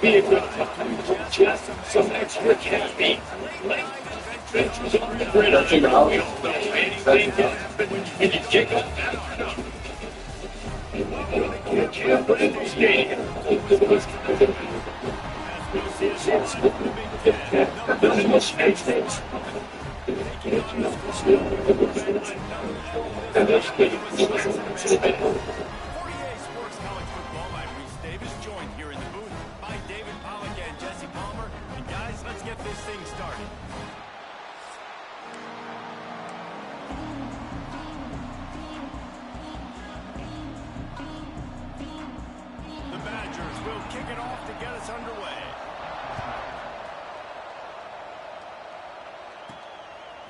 Be a good time to ingest some extra caffeine. Benches on the grid are we all know anything can happen when you kick off that lineup. You can't put in the stadium. There's no space there. And there's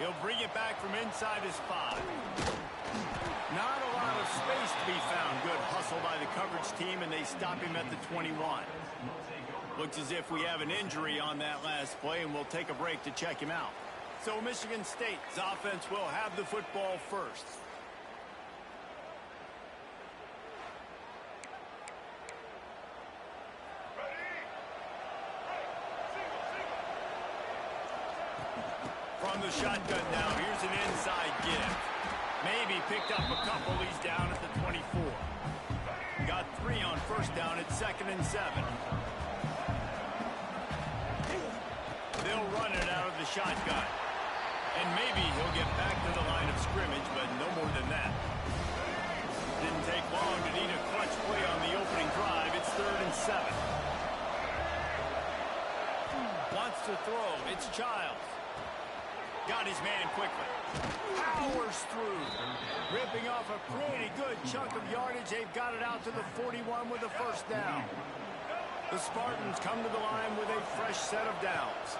He'll bring it back from inside his 5. Not a lot of space to be found. Good hustle by the coverage team, and they stop him at the 21. Looks as if we have an injury on that last play, and we'll take a break to check him out. So Michigan State's offense will have the football first. From the shotgun now, here's an inside give. Maybe picked up a couple. He's down at the 24. Got 3 on first down at 2nd and 7. They'll run it out of the shotgun. And maybe he'll get back to the line of scrimmage, but no more than that. Didn't take long to need a clutch play on the opening drive. It's 3rd and 7. Wants to throw. It's Childs. Got his man quickly. Powers through. Ripping off a pretty good chunk of yardage. They've got it out to the 41 with a first down. The Spartans come to the line with a fresh set of downs.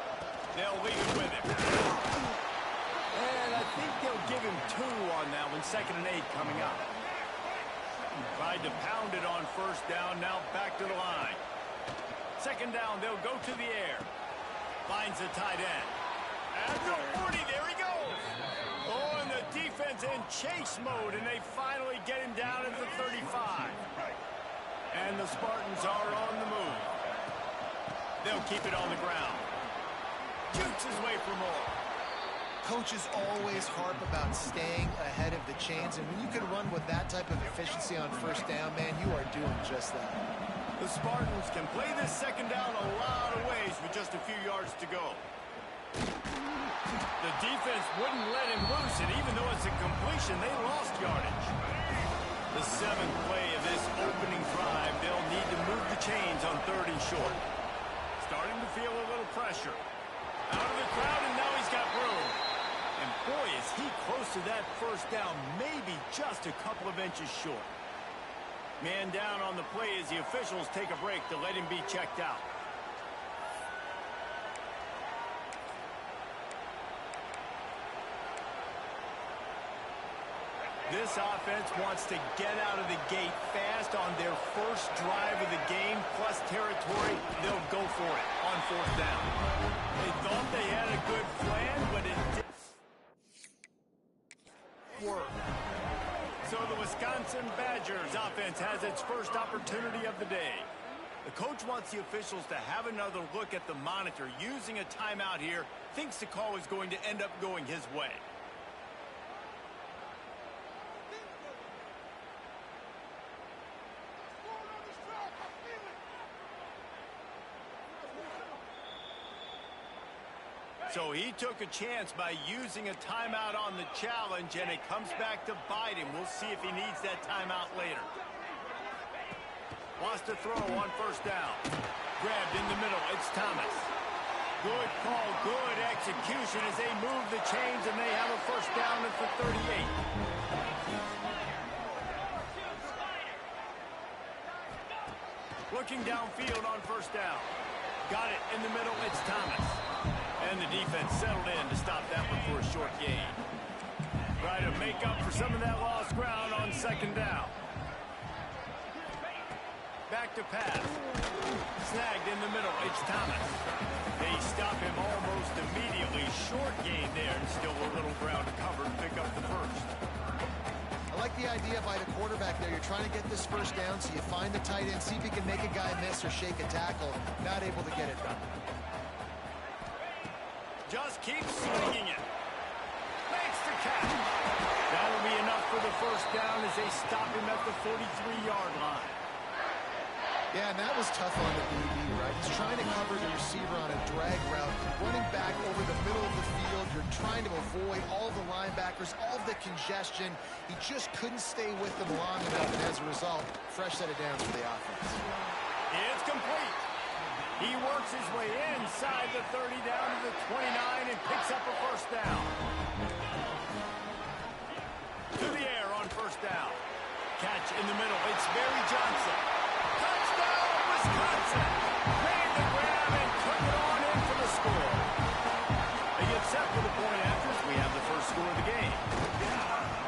They'll leave it with him. And I think they'll give him 2 on that one. 2nd and 8 coming up. Tried to pound it on first down. Now back to the line. 2nd down. They'll go to the air. Finds the tight end. At the 40, there he goes. Oh, and the defense in chase mode, and they finally get him down at the 35. And the Spartans are on the move. They'll keep it on the ground. Jukes his way for more. Coaches always harp about staying ahead of the chains, and when you can run with that type of efficiency on first down, man, you are doing just that. The Spartans can play this 2nd down a lot of ways with just a few yards to go. The defense wouldn't let him loose, and even though it's a completion, they lost yardage. The 7th play of this opening drive, they'll need to move the chains on 3rd and short. Starting to feel a little pressure. Out of the crowd, and now he's got room. And boy, is he close to that first down, maybe just a couple of inches short. Man down on the play as the officials take a break to let him be checked out. This offense wants to get out of the gate fast on their first drive of the game, plus territory. They'll go for it on 4th down. They thought they had a good plan, but it didn't work. So the Wisconsin Badgers offense has its first opportunity of the day. The coach wants the officials to have another look at the monitor. Using a timeout here, thinks the call is going to end up going his way. So he took a chance by using a timeout on the challenge, and it comes back to bite him. We'll see if he needs that timeout later. Wants to throw on first down. Grabbed in the middle. It's Thomas. Good call, good execution as they move the chains, and they have a first down at the 38. Looking downfield on first down. Got it in the middle. It's Thomas. And the defense settled in to stop that one for a short gain. Try to make up for some of that lost ground on second down. Back to pass. Snagged in the middle. It's Thomas. They stop him almost immediately. Short gain there, and still a little ground to cover to pick up the first. I like the idea by the quarterback there. You're trying to get this first down, so you find the tight end, see if he can make a guy miss or shake a tackle. Not able to get it done. Just keeps swinging it. Makes the catch. That'll be enough for the first down as they stop him at the 43-yard line. Yeah, and that was tough on the DB, right? He's trying to cover the receiver on a drag route, running back over the middle of the field. You're trying to avoid all the linebackers, all of the congestion. He just couldn't stay with them long enough, and as a result, fresh set of downs for the offense. It's complete. He works his way inside the 30 down to the 29 and picks up a first down. To the air on first down. Catch in the middle. It's Barry Johnson. Touchdown, Wisconsin! Made the grab and took it on in for the score. They get set for the point after as we have the first score of the game.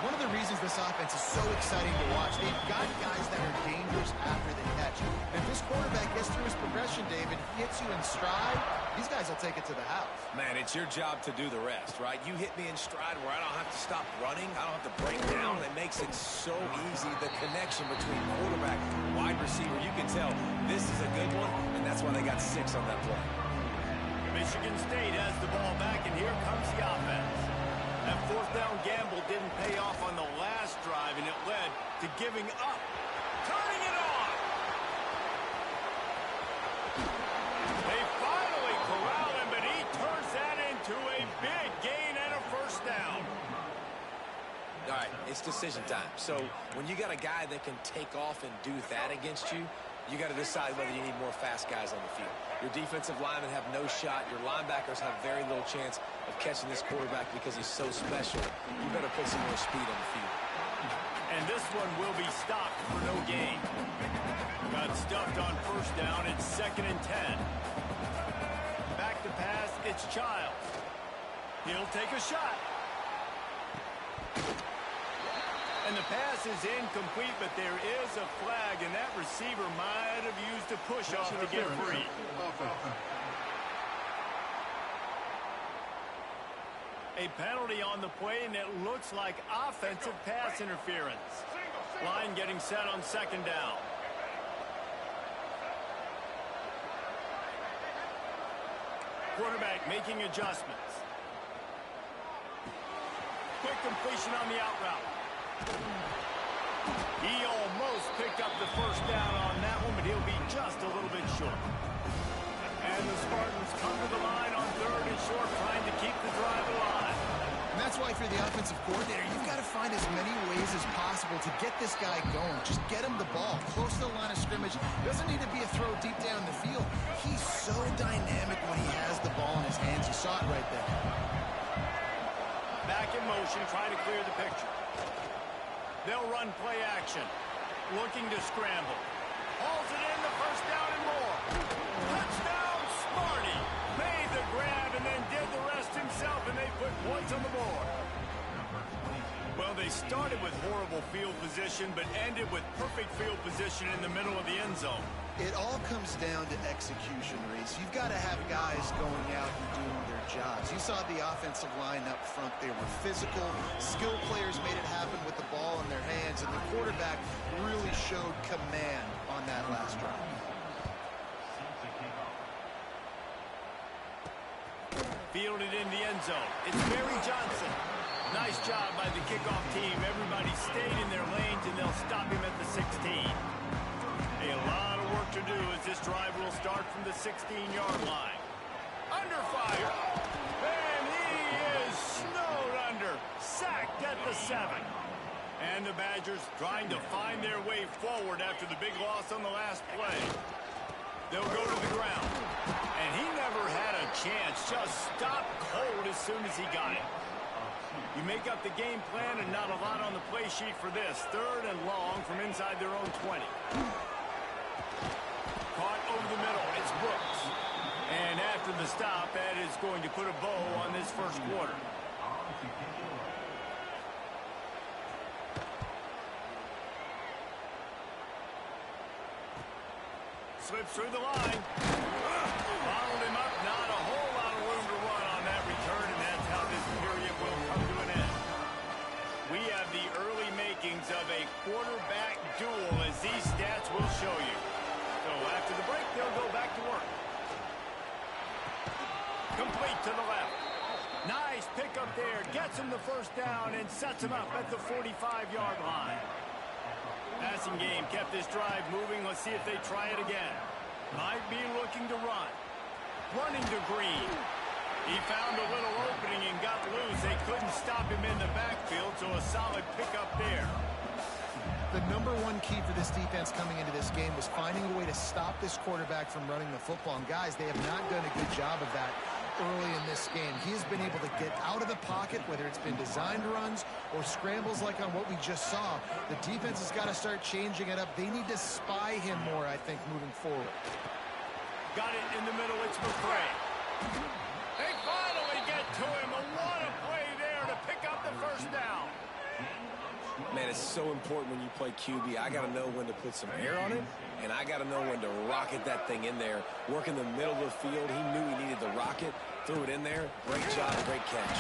One of the reasons this offense is so exciting to watch, they've got guys that are dangerous after the catch. And if this quarterback gets through his progression, David, hits you in stride, these guys will take it to the house. Man, it's your job to do the rest, right? You hit me in stride where I don't have to stop running. I don't have to break down. It makes it so easy. The connection between quarterback and wide receiver, you can tell this is a good one, and that's why they got 6 on that play. Michigan State has the ball back, and here comes the offense. That fourth down gamble didn't pay off on the last drive, and it led to giving up. Turning it on! They finally corral him, but he turns that into a big gain and a first down. All right, it's decision time. So when you got a guy that can take off and do that against you, you got to decide whether you need more fast guys on the field. Your defensive linemen have no shot. Your linebackers have very little chance of catching this quarterback because he's so special. You better put some more speed on the field. And this one will be stopped for no gain. Got stuffed on first down. It's 2nd and 10. Back to pass. It's Childs. He'll take a shot. And the pass is incomplete, but there is a flag, and that receiver might have used a push-off to get free. A penalty on the play, and it looks like offensive pass interference. Line getting set on second down. Quarterback making adjustments. Quick completion on the out route. He almost picked up the first down on that one, but he'll be just a little bit short. And the Spartans come to the line on 3rd and short, trying to keep the drive alive. And that's why for the offensive coordinator, you've got to find as many ways as possible to get this guy going. Just get him the ball close to the line of scrimmage. Doesn't need to be a throw deep down the field. He's so dynamic when he has the ball in his hands. You saw it right there. Back in motion, trying to clear the picture. They'll run play action. Looking to scramble. Hauls it in, the first down and more. Touchdown, Sparty. Made the grab and then did the rest himself, and they put points on the board. Well, they started with horrible field position, but ended with perfect field position in the middle of the end zone. It all comes down to execution, Reese. You've got to have guys going out and doing their jobs. You saw the offensive line up front. They were physical. Skilled players made it happen with the ball in their hands, and the quarterback really showed command on that last drive. Fielded in the end zone. It's Barry Johnson. Nice job by the kickoff team. Everybody stayed in their lanes, and they'll stop him at the 16. A lot of work to do as this drive will start from the 16-yard line. Under fire. And he is snowed under. Sacked at the 7. And the Badgers trying to find their way forward after the big loss on the last play. They'll go to the ground. And he never had a chance. Just stopped cold as soon as he got it. You make up the game plan and not a lot on the play sheet for this. 3rd and long from inside their own 20. Caught over the middle. It's Brooks. after the stop, that is going to put a bow on this first quarter. Slips through the line. Followed him up. Not a whole lot of room to run on that return, and that's how this period will come to an end. We have the early makings of a quarterback duel, as these stats will show you. So after the break, they'll go back to work. Complete to the left. Nice pickup there. Gets him the first down and sets him up at the 45-yard line. Passing game kept this drive moving. Let's see if they try it again. Might be looking to run. Running to Green. He found a little opening and got loose. They couldn't stop him in the backfield, so a solid pickup there. The number one key for this defense coming into this game was finding a way to stop this quarterback from running the football. And guys, they have not done a good job of that early in this game. He has been able to get out of the pocket, whether it's been designed runs or scrambles like on what we just saw. The defense has got to start changing it up. They need to spy him more, I think, moving forward. Got it in the middle. It's McCray. They finally get to him. What a play there to pick up the first down. Man, it's so important when you play QB. I got to know when to put some air on it, and I got to know when to rocket that thing in there. Work in the middle of the field. He knew he needed the rocket. Threw it in there. Great job, great catch.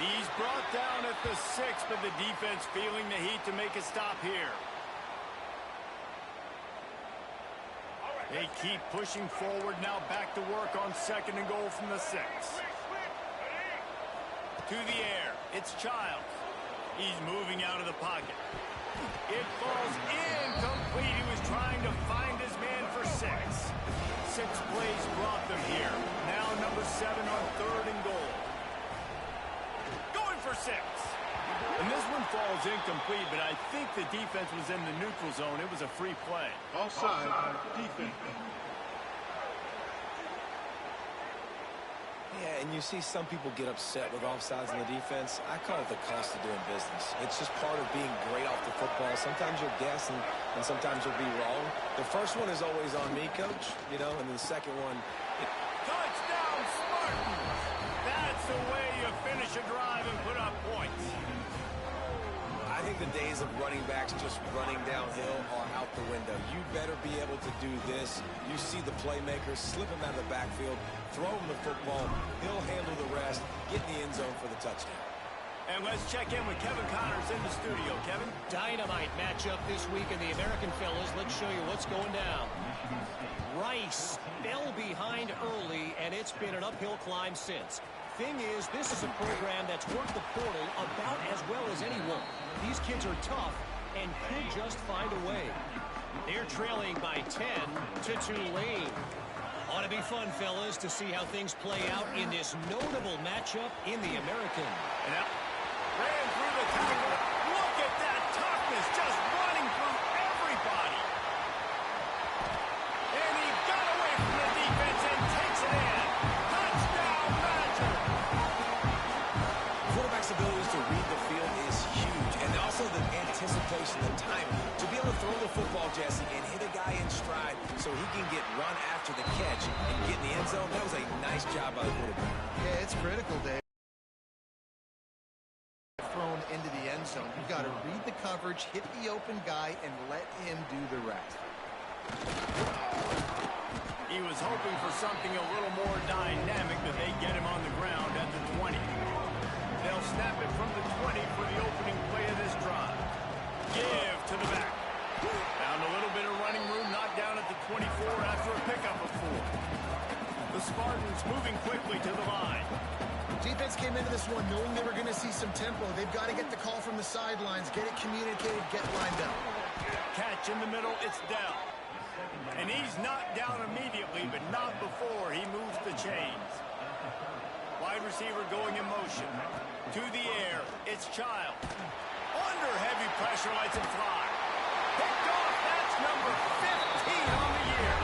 He's brought down at the 6, but the defense feeling the heat to make a stop here. They keep pushing forward. Now back to work on 2nd and goal from the 6. To the air. It's Childs. He's moving out of the pocket. It falls incomplete. He was trying to find his man for 6. 6 plays brought them here. Now number 7 on 3rd and goal. Going for 6. And this one falls incomplete, but I think the defense was in the neutral zone. It was a free play. Offside, defense. Yeah, and you see some people get upset with offsides in the defense. I call it the cost of doing business. It's just part of being great off the football. Sometimes you'll guess, and sometimes you'll be wrong. The first one is always on me, Coach, you know, and the second one. Touchdown, Spartans! That's the way you finish a drive and put up points. I think the days of running backs just running downhill are out the window. You better be able to do this. You see the playmakers, slip him out of the backfield, throw him the football. He'll handle the rest, get in the end zone for the touchdown. And let's check in with Kevin Connors in the studio. Kevin? Dynamite matchup this week in the American, fellas. Let's show you what's going down. Rice fell behind early, and it's been an uphill climb since. Thing is, this is a program that's worked the portal about as well as anyone. These kids are tough and could just find a way. They're trailing by 10 to Tulane. Ought to be fun, fellas, to see how things play out in this notable matchup in the American. Yep. Ran through the tackle. Look at that toughness, just running through everybody. And he got away from the defense and takes it in. Touchdown, Badger. Quarterback's ability to read the field is huge, and also the anticipation, the timing. To be able to throw the football, Jesse, and hit a guy in stride so he can get run after the catch and get in the end zone, that was a nice job by the quarterback. Yeah, it's critical, Dave. Thrown into the end zone. You've got to read the coverage, hit the open guy, and let him do the rest. He was hoping for something a little more dynamic, but they get him on the ground at the 20. They'll snap it from the 20 for the opening play of this drive. Give to the back. Found a little bit of running room, knocked down at the 24 after a pickup of 4. The Spartans moving quickly to the line. Defense came into this one knowing they were going to see some tempo. They've got to get the call from the sidelines, get it communicated, get lined up. Catch in the middle, it's down. And he's knocked down immediately, but not before he moves the chains. Wide receiver going in motion. To the air, it's Childs. Under heavy pressure, lets him fly. Picked off, that's number 15 on the year.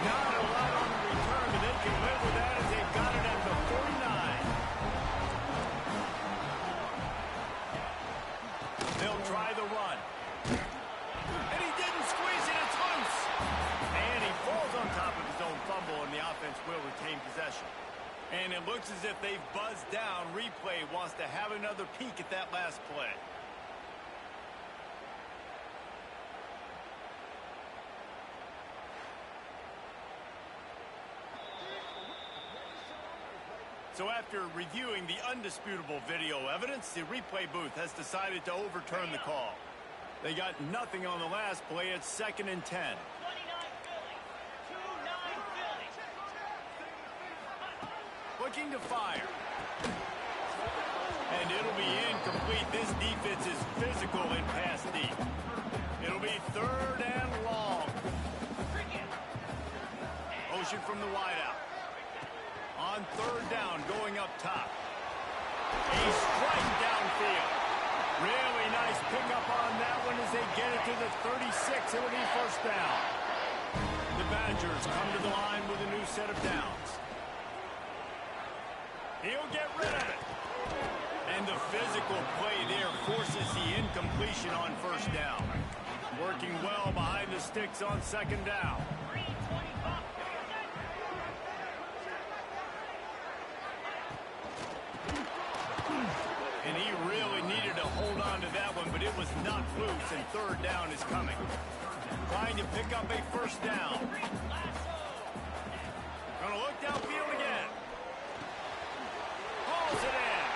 Not a lot on the return, but they can live with that as they've got it at the 49. They'll try the run. And he didn't squeeze it, it's loose. And he falls on top of his own fumble, and the offense will retain possession. And it looks as if they've buzzed down. Replay wants to have another peek at that last play. So after reviewing the undisputable video evidence, the replay booth has decided to overturn the call. They got nothing on the last play. It's 2nd and 10. Looking to fire. And it'll be incomplete. This defense is physical and pass deep. It'll be 3rd and long. Motion from the wideout. On 3rd down, going up top. A strike downfield. Really nice pickup on that one as they get it to the 36. It'll be 1st down. The Badgers come to the line with a new set of downs. He'll get rid of it. And the physical play there forces the incompletion on 1st down. Working well behind the sticks on 2nd down. And he really needed to hold on to that one, but it was not loose, and 3rd down is coming. Trying to pick up a 1st down. Gonna look downfield again. Hauls it in.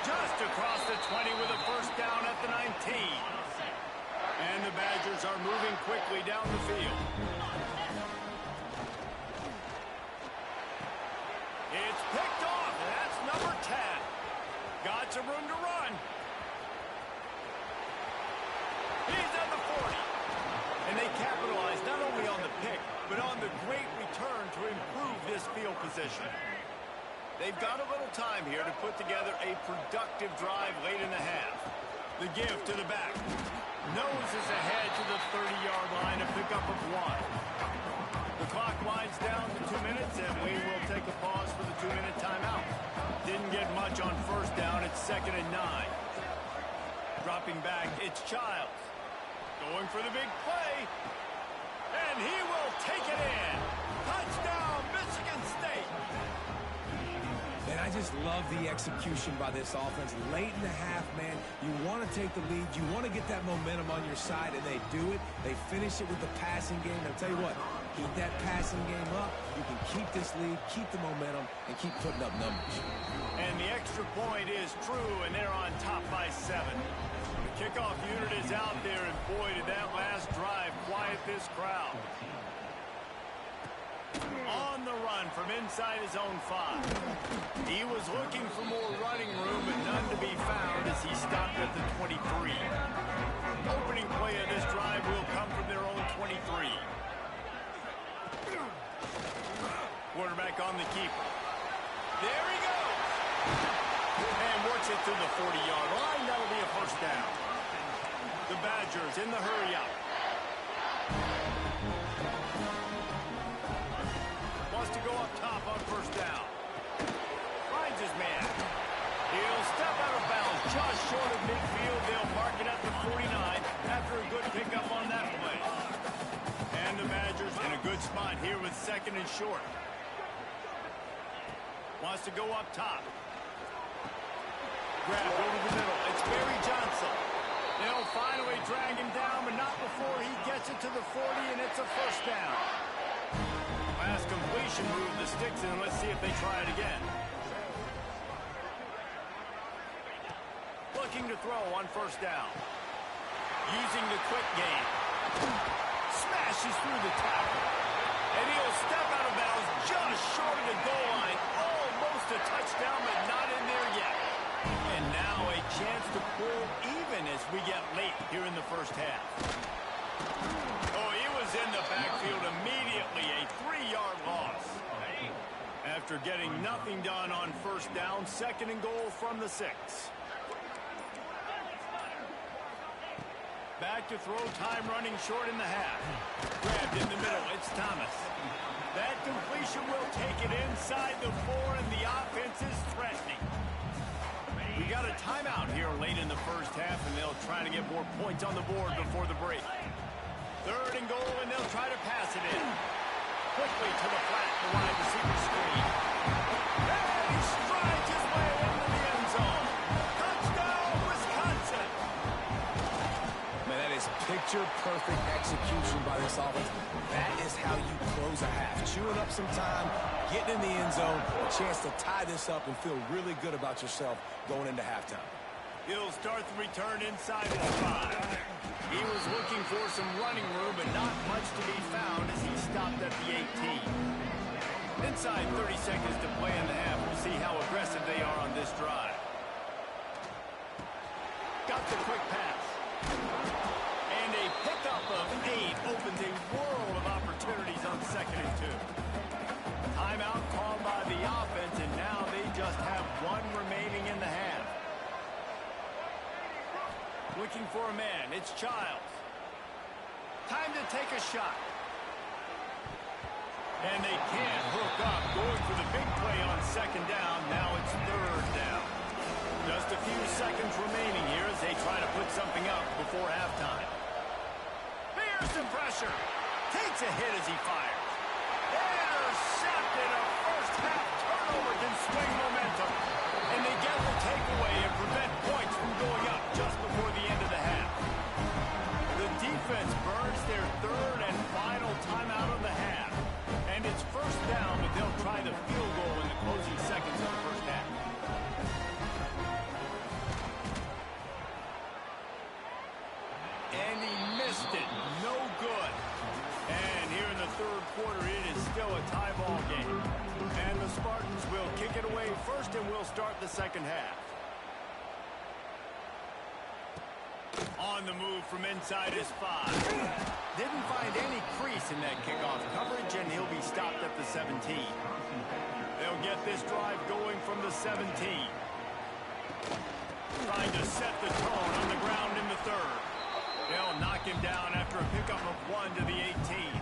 Just across the 20 with a 1st down at the 19. And the Badgers are moving quickly down the field. It's picked off, and that's number 10. Got some room to run. He's at the 40. And they capitalize not only on the pick, but on the great return to improve this field position. They've got a little time here to put together a productive drive late in the half. The give to the back. Noses ahead to the 30-yard line, a pickup of 1. The clock winds down to 2 minutes, and we will take a pause for the 2-minute timeout. Didn't get much on 1st down. It's 2nd and 9. Dropping back, it's Childs. Going for the big play. And he will take it in. Touchdown, Michigan State. And I just love the execution by this offense. Late in the half, man, you want to take the lead. You want to get that momentum on your side, and they do it. They finish it with the passing game. I'll tell you what, keep that passing game up. You can keep this lead, keep the momentum, and keep putting up numbers. And the extra point is true, and they're on top by 7. The kickoff unit is out there, and boy, did that last drive quiet this crowd. On the run from inside his own 5. He was looking for more running room, but none to be found as he stopped at the 23. Opening play of this drive will come from their own 23. Quarterback on the keeper. There he goes. And works it to the 40-yard line. That'll be a 1st down. The Badgers in the hurry up. Wants to go up top on 1st down. Finds his man. He'll step out of bounds just short of midfield. They'll mark it at the 49 after a good pickup on that play. And the Badgers in a good spot here with 2nd and short. Wants to go up top. Grab over the middle. It's Barry Johnson. They'll finally drag him down, but not before he gets it to the 40, and it's a 1st down. Last completion moved the sticks in. Let's see if they try it again. Looking to throw on 1st down. Using the quick game. Smashes through the tackle. And he'll step out of bounds just short of the goal line. Almost a touchdown, but not in there yet. And now a chance to pull even as we get late here in the 1st half. Oh, he was in the backfield immediately. A 3-yard loss. After getting nothing done on 1st down, 2nd and goal from the 6. Back to throw, time running short in the half. Grabbed in the middle, it's Thomas. That completion will take it inside the 4, and the offense is threatening. We got a timeout here late in the 1st half, and they'll try to get more points on the board before the break. 3rd and goal, and they'll try to pass it in. Quickly to the flat, the wide receiver screen. And picture-perfect execution by this offense. That is how you close a half. Chewing up some time, getting in the end zone, a chance to tie this up and feel really good about yourself going into halftime. He'll start the return inside his 5. He was looking for some running room, but not much to be found as he stopped at the 18. Inside 30 seconds to play in the half. We'll see how aggressive they are on this drive. Got the quick pass. And a pickup of 8 opens a world of opportunities on 2nd and 2. Timeout called by the offense, and now they just have 1 remaining in the half. Looking for a man. It's Childs. Time to take a shot. And they can't hook up. Going for the big play on 2nd down. Now it's 3rd down. Just a few seconds remaining here as they try to put something up before halftime. Here's some pressure. Takes a hit as he fires. Intercepted. A first-half turnover can swing momentum. And they get the takeaway and prevent points from going up just before the end of the half. The defense burns their 3rd and final timeout of the half. And it's 1st down, but they'll try the field goal in the closing seconds of the first half. And he missed it. No good. And here in the 3rd quarter, it is still a tie ball game. And the Spartans will kick it away first, and we'll start the 2nd half. On the move from inside his 5. Didn't find any crease in that kickoff coverage, and he'll be stopped at the 17. They'll get this drive going from the 17. Trying to set the tone on the ground in the 3rd. They'll knock him down after a pickup of 1 to the 18.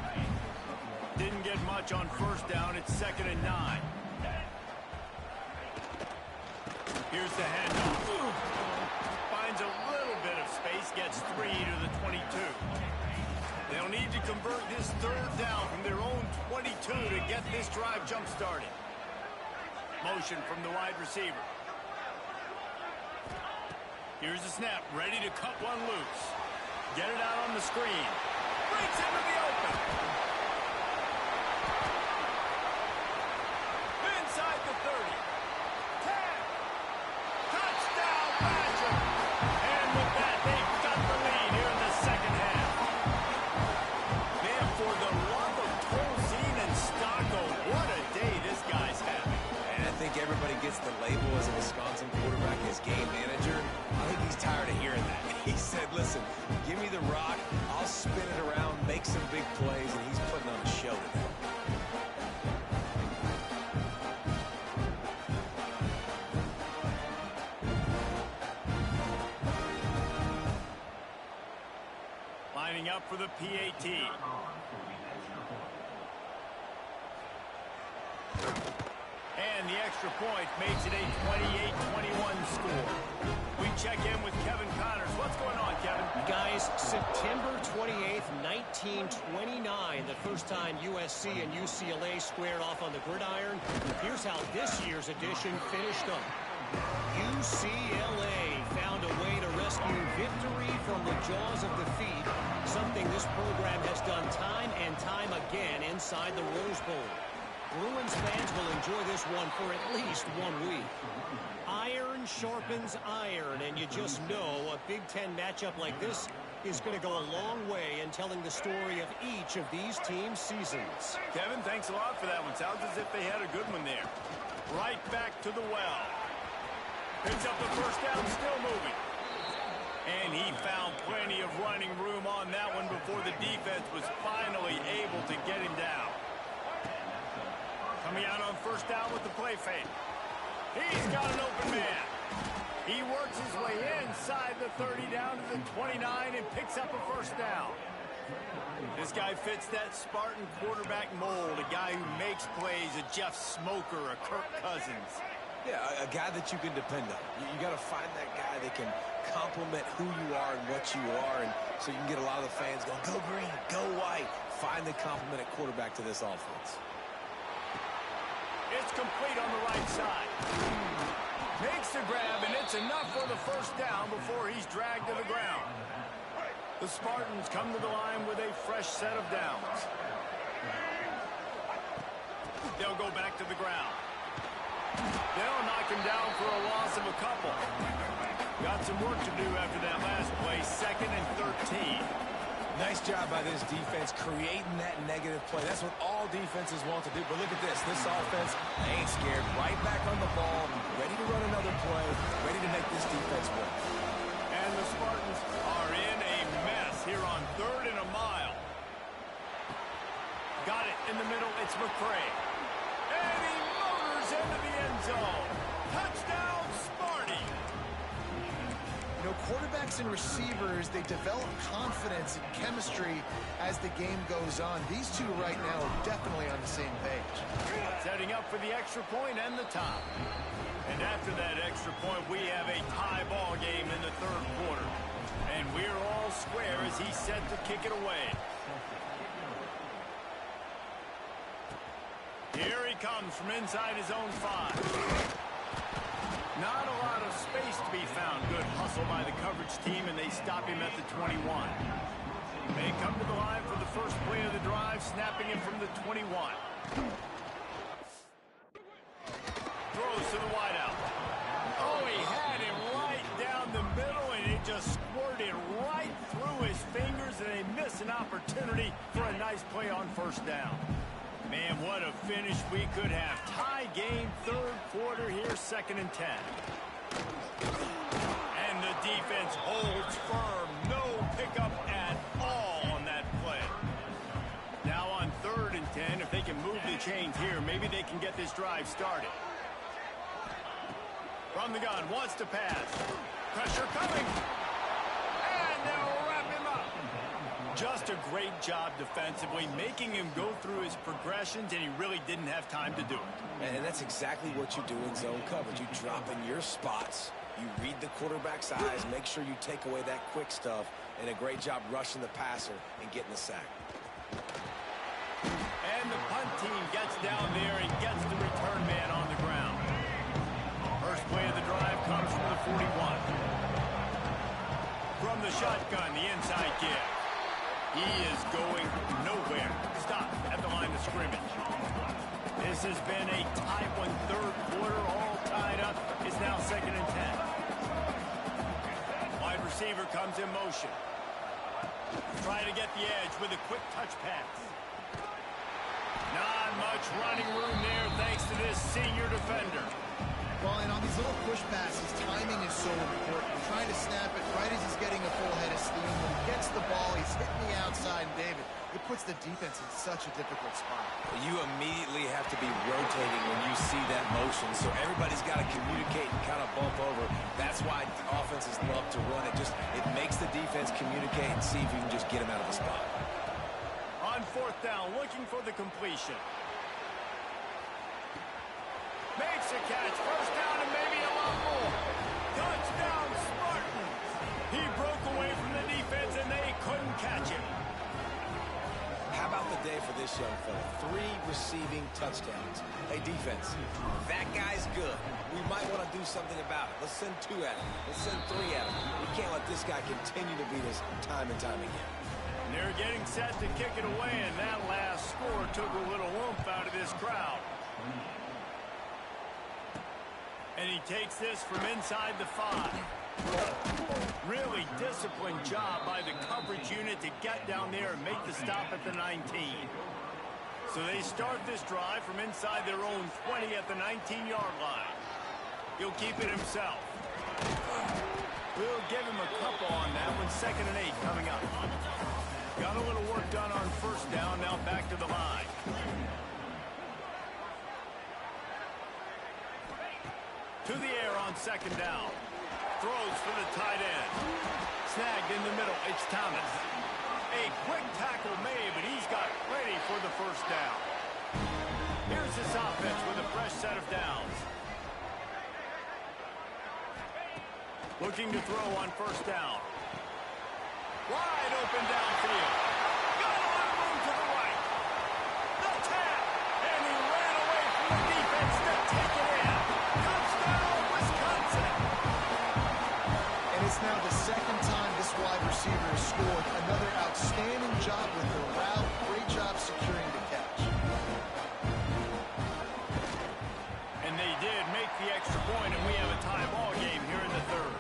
Didn't get much on 1st down. It's 2nd and 9. Here's the handoff. Finds a little bit of space, gets 3 to the 22. They'll need to convert this 3rd down from their own 22 to get this drive jump-started. Motion from the wide receiver. Here's the snap, ready to cut one loose. Get it out on the screen. Breaks into the open. Inside the 30. 10. Touchdown, Badger. And with that, they've got the lead here in the 2nd half. Man, for the love of Tolzien and Stocco, what a day this guy's having. And I think everybody gets the label as a Wisconsin quarterback as game manager. I think he's tired of hearing that. He said, listen, give me the rock, I'll spin it around, make some big plays, and he's putting on a show today. Lining up for the PAT. And the extra point makes it a 28-21 score. We check in with Kevin Connors. What's going on, Kevin? Guys, September 28th, 1929, the first time USC and UCLA squared off on the gridiron. Here's how this year's edition finished up. UCLA found a way to rescue victory from the jaws of defeat, something this program has done time and time again inside the Rose Bowl. Bruins fans will enjoy this one for at least 1 week. Iron sharpens iron, and you just know a Big Ten matchup like this is going to go a long way in telling the story of each of these teams' seasons. Kevin, thanks a lot for that one. Sounds as if they had a good one there. Right back to the well. Picks up the 1st down, still moving. And he found plenty of running room on that one before the defense was finally able to get him down. Coming out on 1st down with the play fake. He's got an open man. He works his way inside the 30 down to the 29 and picks up a 1st down. This guy fits that Spartan quarterback mold, a guy who makes plays, a Jeff Smoker, a Kirk Cousins. Yeah, a guy that you can depend on. You got to find that guy that can complement who you are and what you are, and so you can get a lot of the fans going, go green, go white. Find the complement at quarterback to this offense. It's complete on the right side. Makes the grab, and it's enough for the 1st down before he's dragged to the ground. The Spartans come to the line with a fresh set of downs. They'll go back to the ground. They'll knock him down for a loss of a couple. Got some work to do after that last play, 2nd and 13. Nice job by this defense creating that negative play. That's what all defenses want to do. But look at this. This offense, they ain't scared. Right back on the ball, ready to run another play, ready to make this defense work. And the Spartans are in a mess here on 3rd and a mile. Got it in the middle. It's McCray. And he motors into the end zone. Touchdown, Sparty. You know, quarterbacks and receivers, they develop confidence and chemistry as the game goes on. These two right now are definitely on the same page. Setting up for the extra point and the top. And after that extra point, we have a tie ball game in the 3rd quarter. And we're all square as he's set to kick it away. Here he comes from inside his own 5. Not a lot of space to be found. Good hustle by the coverage team, and they stop him at the 21. They come to the line for the first play of the drive, snapping it from the 21. Throws to the wideout. Oh, he had him right down the middle, and it just squirted right through his fingers, and they miss an opportunity for a nice play on 1st down. Man, what a finish we could have. Tie game, 3rd quarter here, 2nd and 10. And the defense holds firm. No pickup at all on that play. Now on 3rd and 10, if they can move the chains here, maybe they can get this drive started. From the gun, wants to pass. Pressure coming. And they'll wrap him up. Just a great job defensively, making him go through his progressions, and he really didn't have time to do it. And that's exactly what you do in zone coverage. You drop in your spots, you read the quarterback's eyes, make sure you take away that quick stuff, and a great job rushing the passer and getting the sack. And the punt team gets down there and gets the return man on the ground. First play of the drive comes from the 41. From the shotgun, the inside give. He is going nowhere. Stop at the line of scrimmage. This has been a tight one, 3rd quarter, all tied up. It's now 2nd and 10. Wide receiver comes in motion. Trying to get the edge with a quick touch pass. Not much running room there thanks to this senior defender. Well, and on these little push passes, timing is so important. You're trying to snap it right as he's getting a full head of steam. When he gets the ball, he's hitting the outside, and David, it puts the defense in such a difficult spot. You immediately have to be rotating when you see that motion, so everybody's got to communicate and kind of bump over. That's why offenses love to run it. It makes the defense communicate and see if you can just get him out of the spot. On 4th down, looking for the completion. Makes a catch, 1st down, and maybe a lot more. Touchdown, Spartans. He broke away from the defense, and they couldn't catch him. How about the day for this young fella? 3 receiving touchdowns. Hey, defense, that guy's good. We might want to do something about it. Let's send 2 at him. Let's send 3 at him. We can't let this guy continue to beat us time and time again. And they're getting set to kick it away, and that last score took a little oomph out of this crowd. And he takes this from inside the 5. Really disciplined job by the coverage unit to get down there and make the stop at the 19. So they start this drive from inside their own 20 at the 19-yard line. He'll keep it himself. We'll give him a couple on that one. 2nd and 8 coming up. Got a little work done on 1st down. Now back to the line. To the air on 2nd down. Throws for the tight end. Snagged in the middle. It's Thomas. A quick tackle made, but he's got ready for the 1st down. Here's this offense with a fresh set of downs. Looking to throw on 1st down. Wide open downfield. Got a lot of room to the right. The tap. And he ran away from the defense to take it in. Touchdown, Wisconsin. And it's now the 2nd time this wide receiver has scored. Another outstanding job with the route. Great job securing the catch. And they did make the extra point, and we have a tie ball game here in the third.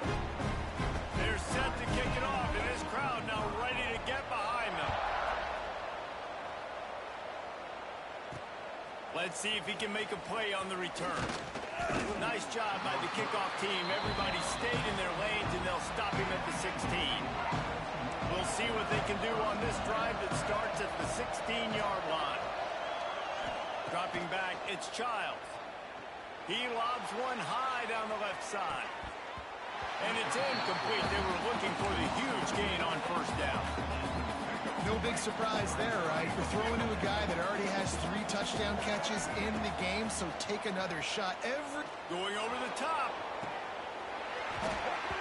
They're set to kick it off, and this crowd now ready to get behind them. Let's see if he can make a play on the return. Nice job by the kickoff team. Everybody stayed in their lanes, and they'll stop him at the 16. We'll see what they can do on this drive that starts at the 16-yard line. Dropping back, it's Childs. He lobs one high down the left side. And it's incomplete. They were looking for the huge gain on first down. No big surprise there, right? You're throwing to a guy that already has 3 touchdown catches in the game, so take another shot. Going over the top.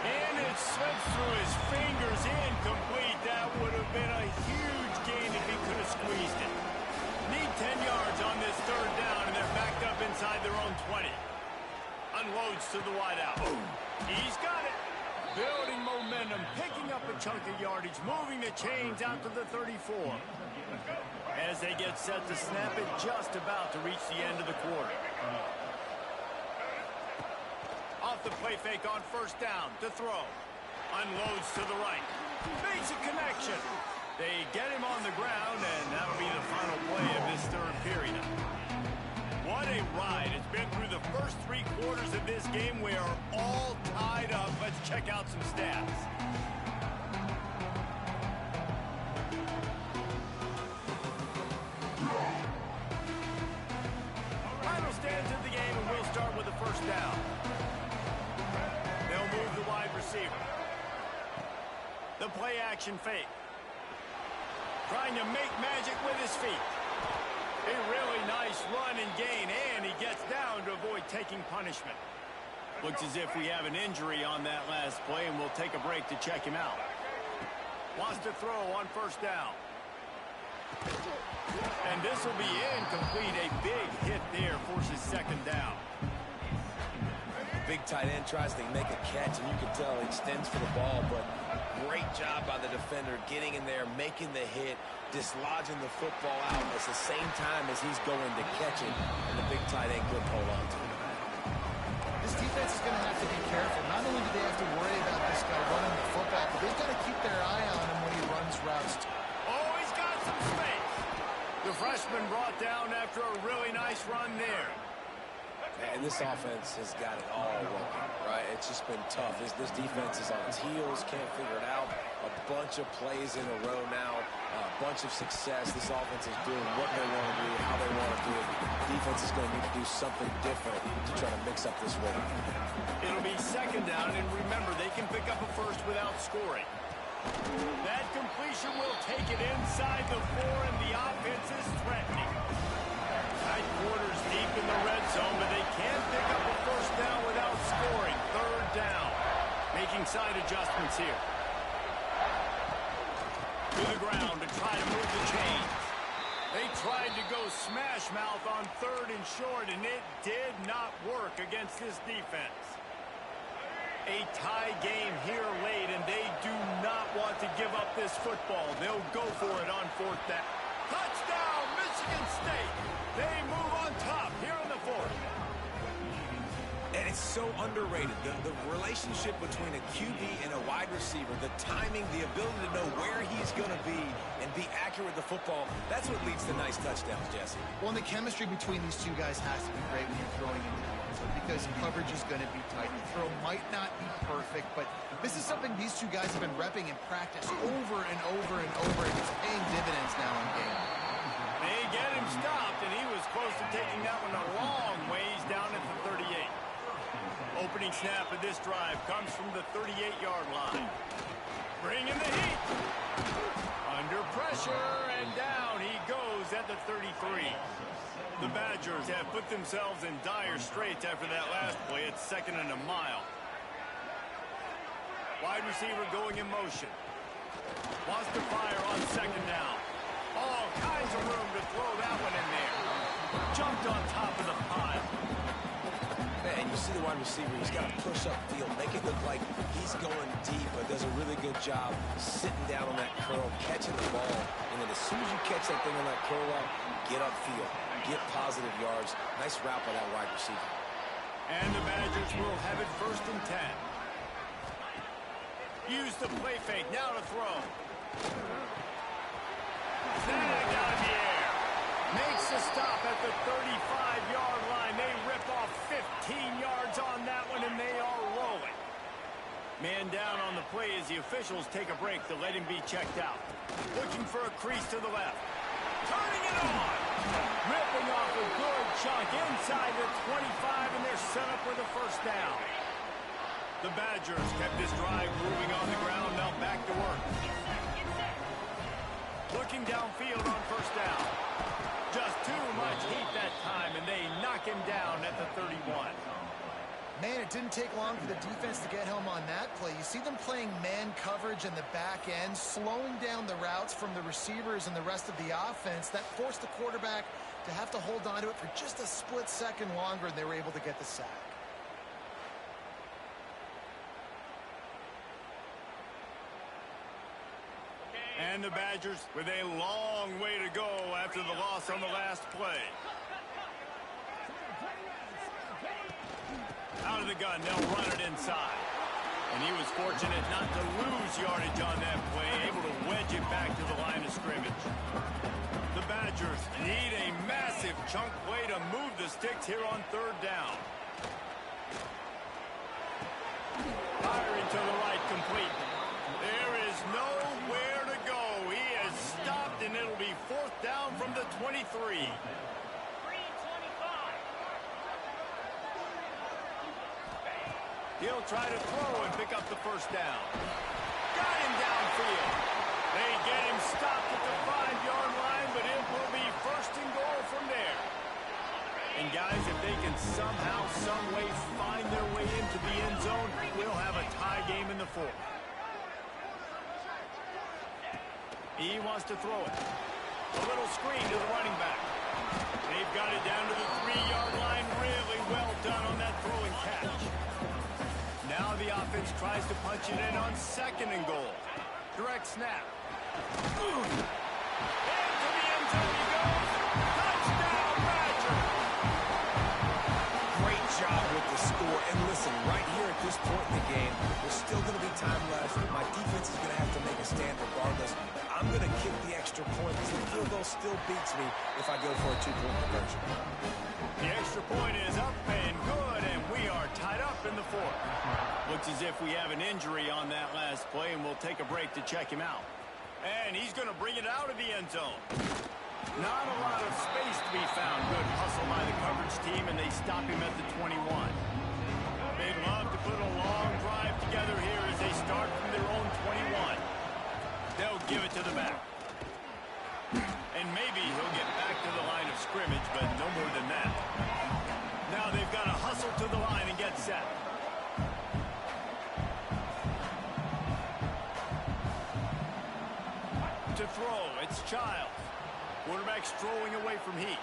And it slips through his fingers, incomplete. That would have been a huge gain if he could have squeezed it. Need 10 yards on this third down, and they're backed up inside their own 20. Unloads to the wideout. He's got it. Building momentum, picking up a chunk of yardage, moving the chains out to the 34. As they get set to snap it, just about to reach the end of the quarter. Off the play fake on first down to throw. Unloads to the right. Makes a connection. They get him on the ground, and that'll be the final play of this third period. What a ride. It's been through the first 3 quarters of this game. We are all tied up. Let's check out some stats. Final stands of the game, and we'll start with the first down. They'll move the wide receiver. The play action fake. Trying to make magic with his feet. A really nice run and gain, and he gets down to avoid taking punishment. Looks as if we have an injury on that last play, and we'll take a break to check him out. Wants to throw on first down. And this will be incomplete. A big hit there forces second down. Big tight end tries to make a catch, and you can tell he extends for the ball, but great job by the defender getting in there, making the hit, dislodging the football out at the same time as he's going to catch it, and the big tight end couldn't hold on to it. This defense is going to have to be careful. Not only do they have to worry about this guy running the football, but they've got to keep their eye on him when he runs routes. Oh, he's got some space. The freshman brought down after a really nice run there. And this offense has got it all working, right? It's just been tough. This defense is on its heels, can't figure it out. A bunch of plays in a row now, a bunch of success. This offense is doing what they want to do, how they want to do it. Defense is going to need to do something different to try to mix up this rhythm. It'll be second down, and remember, they can pick up a first without scoring. That completion will take it inside the 4, and the offense is threatening. Tight quarters deep in the red zone, but they can't pick up a first down without scoring. Third down. Making side adjustments here. To the ground to try to move the chains. They tried to go smash mouth on third and short, and it did not work against this defense. A tie game here late, and they do not want to give up this football. They'll go for it on fourth down. Touchdown, Michigan State. They move on top here in the fourth. And it's so underrated. The relationship between a QB and a wide receiver, the timing, the ability to know where he's going to be and be accurate with the football, that's what leads to nice touchdowns, Jesse. Well, and the chemistry between these two guys has to be great when you're throwing into the end zone because coverage is going to be tight. The throw might not be perfect, but this is something these two guys have been repping in practice over and over and over, and it's paying dividends now in game. They get him stopped, and he was close to taking that one a long ways down at the 38. Opening snap of this drive comes from the 38-yard line. Bringing the heat. Under pressure, and down he goes at the 33. The Badgers have put themselves in dire straits after that last play. It's second and a mile. Wide receiver going in motion. Wants to fire on second down. All kinds of room to throw that one in there. Jumped on top of the pile. And you see the wide receiver, he's got to push up field, make it look like he's going deep, but does a really good job sitting down on that curl, catching the ball. And then as soon as you catch that thing on that curl out, get upfield, get positive yards. Nice route by that wide receiver. And the Badgers will have it 1st and 10. Use the play fake, now to throw. Snagged out of the air. Makes a stop at the 35-yard line. They rip off 15 yards on that one, and they are rolling. Man down on the play as the officials take a break to let him be checked out. Looking for a crease to the left. Turning it on. Ripping off a good chunk inside the 25, and they're set up with a 1st down. The Badgers kept this drive moving on the ground, now back to work. Looking downfield on 1st down. Just too much heat that time, and they knock him down at the 31. Man, it didn't take long for the defense to get home on that play. You see them playing man coverage in the back end, slowing down the routes from the receivers and the rest of the offense. That forced the quarterback to have to hold on to it for just a split second longer, and they were able to get the sack. And the Badgers with a long way to go after the loss on the last play. Out of the gun, they'll run it inside. And he was fortunate not to lose yardage on that play, able to wedge it back to the line of scrimmage. The Badgers need a massive chunk play to move the sticks here on 3rd down. Firing to the right, complete. There is nowhere to go. He has stopped, and it'll be 4th down from the 23. He'll try to throw and pick up the 1st down. Got him downfield. They get him stopped at the 5-yard line, but it will be 1st and goal from there. And guys, if they can somehow, some way find their way into the end zone, we'll have a tie game in the 4th. He wants to throw it. A little screen to the running back. They've got it down to the 3-yard line. Really well done on that throwing catch. Now the offense tries to punch it in on 2nd and goal. Direct snap. Into the end zone he goes. Touchdown, Badger! Great job with the score. And listen, right here at this point in the game, there's still going to be time left. My defense is going to have to make a stand regardless. I'm going to kick the extra point because the field goal still beats me if I go for a 2-point conversion. The extra point is up and good, and we are tied up in the 4th. Looks as if we have an injury on that last play, and we'll take a break to check him out. And he's going to bring it out of the end zone. Not a lot of space to be found. Good hustle by the coverage team, and they stop him at the 21. They'd love to put a long drive together here as they start from their own 21. They'll give it to the back. And maybe he'll get back to the line of scrimmage, but no more than that. Now they've got to hustle to the line and get set. To throw, it's Childs. Quarterback strolling away from heat.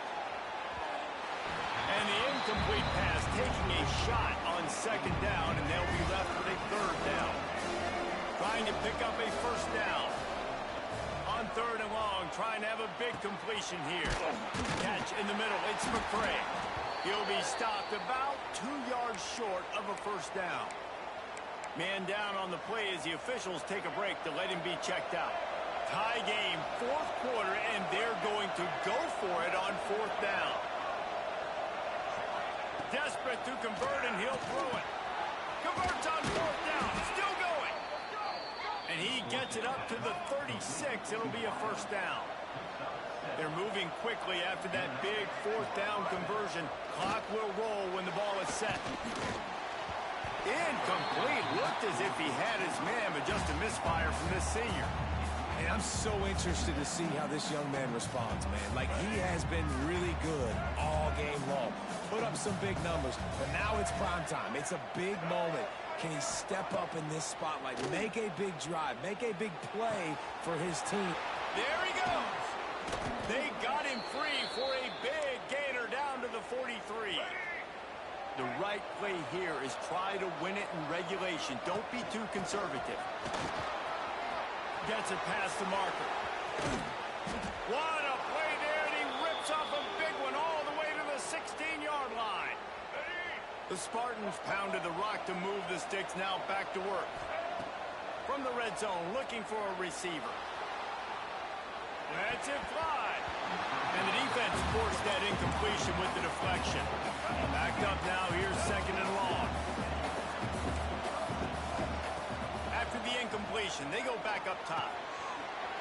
And the incomplete pass taking a shot on 2nd down, and they'll be left with a 3rd down. Trying to pick up a 1st down. On 3rd and long, trying to have a big completion here. Catch in the middle, it's McCray. He'll be stopped about 2 yards short of a 1st down. Man down on the play as the officials take a break to let him be checked out. Tie game, 4th quarter, and they're going to go for it on 4th down. Desperate to convert, and he'll throw it. Converts on 4th down, still going. And he gets it up to the 36. It'll be a 1st down. They're moving quickly after that big 4th down conversion. Clock will roll when the ball is set. Incomplete. Looked as if he had his man, but just a misfire from this senior. And I'm so interested to see how this young man responds, man. Like, he has been really good all game long. Put up some big numbers, but now it's prime time. It's a big moment. Can he step up in this spotlight, make a big drive, make a big play for his team? There he goes. They got him free for a big gainer down to the 43. The right play here is try to win it in regulation. Don't be too conservative. Gets it past the marker. What a play there, and he rips off a big one all the way to the 16-yard line. The Spartans pounded the rock to move the sticks, now back to work. From the red zone, looking for a receiver. Lets it fly. And the defense forced that incompletion with the deflection. Backed up now, here's 2nd and long. After the incompletion, they go back up top.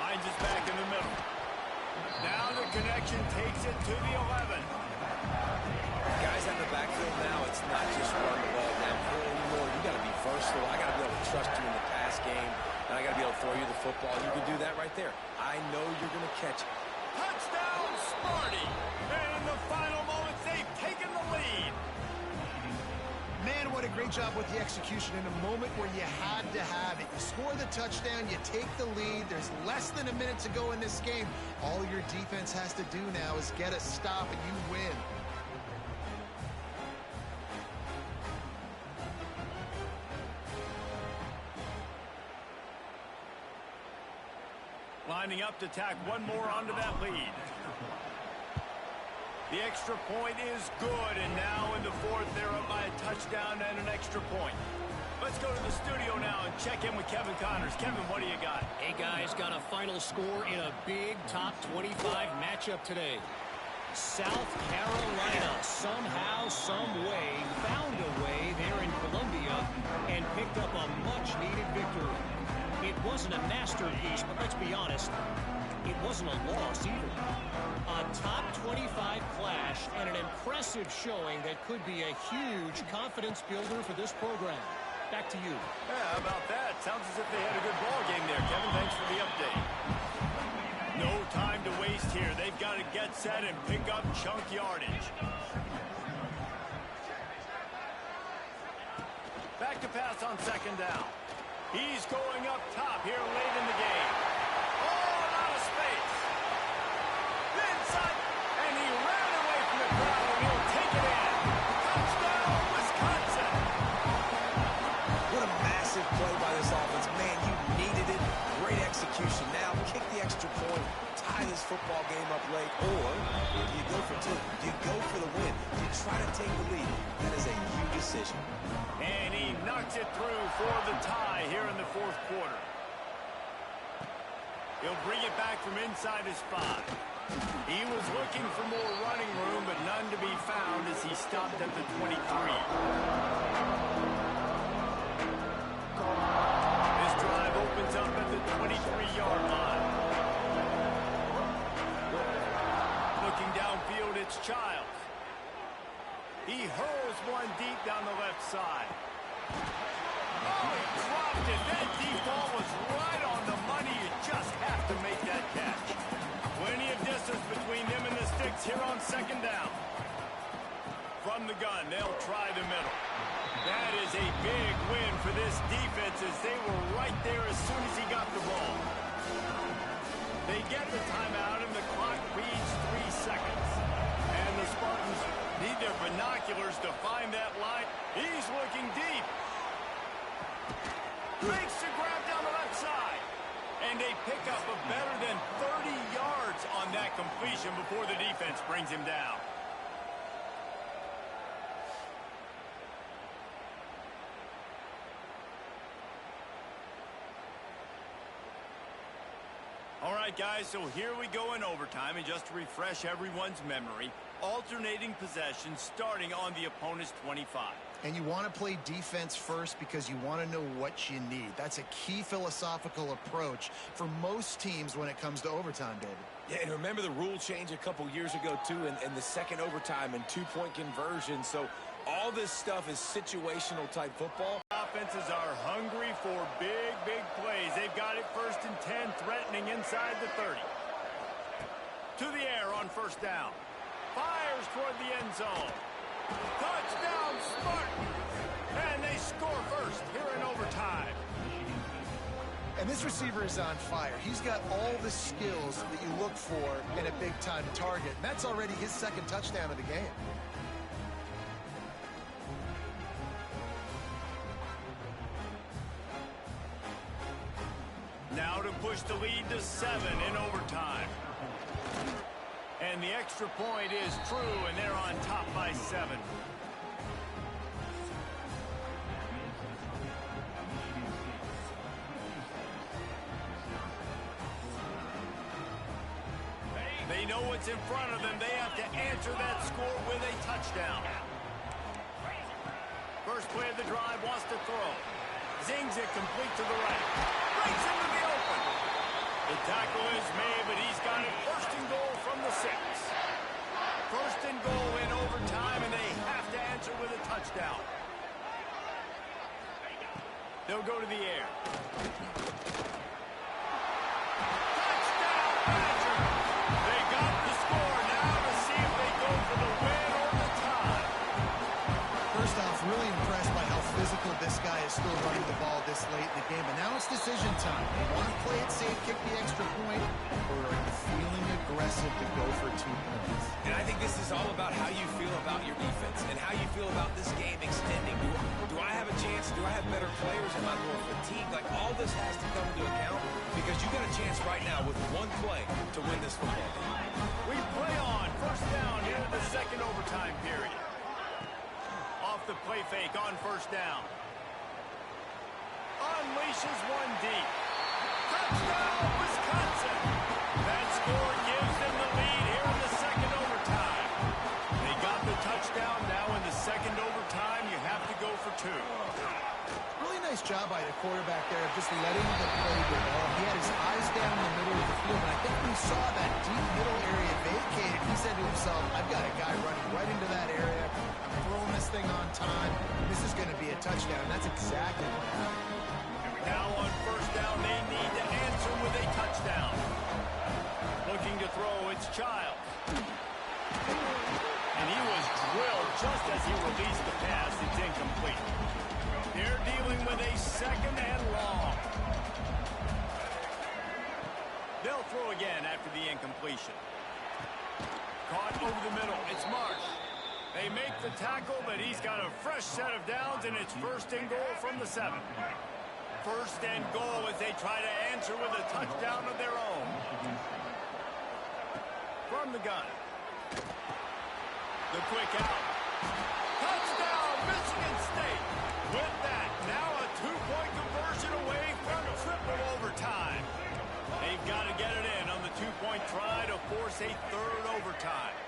Hines is back in the middle. Now the connection takes it to the 11. Guys in the backfield now, it's not just run the ball downfield anymore. You got to be versatile. I got to be able to trust you in the pass game, and I got to be able to throw you the football. You can do that right there. I know you're going to catch it. Touchdown, Sparty! And in the final moments, they've taken the lead. Man, what a great job with the execution in a moment where you had to have it. You score the touchdown, you take the lead. There's less than a minute to go in this game. All your defense has to do now is get a stop, and you win. Lining up to tack one more onto that lead. The extra point is good, and now in the 4th, they're up by a touchdown and an extra point. Let's go to the studio now and check in with Kevin Connors. Kevin, what do you got? Hey, guys, got a final score in a big top 25 matchup today. South Carolina somehow, some way, found a way there in Columbia and picked up a much-needed victory. It wasn't a masterpiece, but let's be honest, it wasn't a loss either. A top 25 clash and an impressive showing that could be a huge confidence builder for this program. Back to you. Yeah, how about that? Sounds as if they had a good ball game there, Kevin. Thanks for the update. No time to waste here. They've got to get set and pick up chunk yardage. Back to pass on 2nd down. He's going up top here late in the game. Oh, out of space. Inside, and he ran away from the crowd, and he'll take it in. Touchdown, Wisconsin. What a massive play by this offense. Man, you needed it. Great execution. Now kick the extra point, tie this football game up late, or do you go for 2? Do you go for the win? Do you try to take the lead? That is a huge decision. And he knocks it through for the tie here in the 4th quarter. He'll bring it back from inside his 5. He was looking for more running room, but none to be found as he stopped at the 23. This drive opens up at the 23-yard line. Looking downfield, it's Childs. He hurls one deep down the left side. Oh, he dropped it. That deep ball was right on the money. You just have to make that catch. Plenty of distance between him and the sticks here on 2nd down. From the gun, they'll try the middle. That is a big win for this defense as they were right there as soon as he got the ball. They get the timeout and the clock reads 3 seconds. And the Spartans need their binoculars to find that line. He's looking deep. Makes the grab down the left side. And they pick up a better than 30 yards on that completion before the defense brings him down. All right, guys, so here we go in overtime, and just to refresh everyone's memory, alternating possession starting on the opponent's 25. And you want to play defense first because you want to know what you need. That's a key philosophical approach for most teams when it comes to overtime, David. Yeah, and remember the rule change a couple years ago, too, and the second overtime and 2-point conversion. So all this stuff is situational type football. Offenses are hungry for big, big plays. They've got it 1st and 10, threatening inside the 30. To the air on 1st down. Fires toward the end zone. Touchdown, Spartans! And they score first here in overtime. And this receiver is on fire. He's got all the skills that you look for in a big-time target. And that's already his 2nd touchdown of the game. push the lead to 7 in overtime. And the extra point is true, and they're on top by 7. They know what's in front of them. They have to answer that score with a touchdown. First play of the drive, wants to throw. Zings it complete to the right. Breaks into the open. The tackle is made, but he's got it first and goal from the 6. First and goal in overtime, and they have to answer with a touchdown. They'll go to the air. Touchdown, Badgers! They got the score now to see if they go for the win or the tie. First off, really impressed by how physical this guy is still running the ball this late in the game. But now it's decision time. You want to play it safe, kick the extra point, or are you feeling aggressive to go for 2 points? And I think this is all about how you feel about your defense and how you feel about this game extending. Do I have a chance? Do I have better players? Am I more fatigued? Like, all this has to come into account because you got a chance right now with one play to win this football game. We play on. First down here in the second overtime period. Off the play fake on first down. Unleashes one deep. Touchdown, Wisconsin. That score gives them the lead here in the second overtime. They got the touchdown. Now in the second overtime, you have to go for 2. Really nice job by the quarterback there of just letting the play develop. He had his eyes down in the middle of the field, and I think when he saw that deep middle area vacated, he said to himself, I've got a guy running right into that area. I'm throwing this thing on time. This is going to be a touchdown, and that's exactly what happened. Now on first down, they need to answer with a touchdown. Looking to throw, it's Childs. And he was drilled just as he released the pass. It's incomplete. They're dealing with a second and long. They'll throw again after the incompletion. Caught over the middle. It's Marsh. They make the tackle, but he's got a fresh set of downs, and it's first and goal from the 7. First and goal as they try to answer with a touchdown of their own. From the gun. The quick out. Touchdown, Michigan State. With that, now a 2-point conversion away from triple overtime. They've got to get it in on the 2-point try to force a third overtime.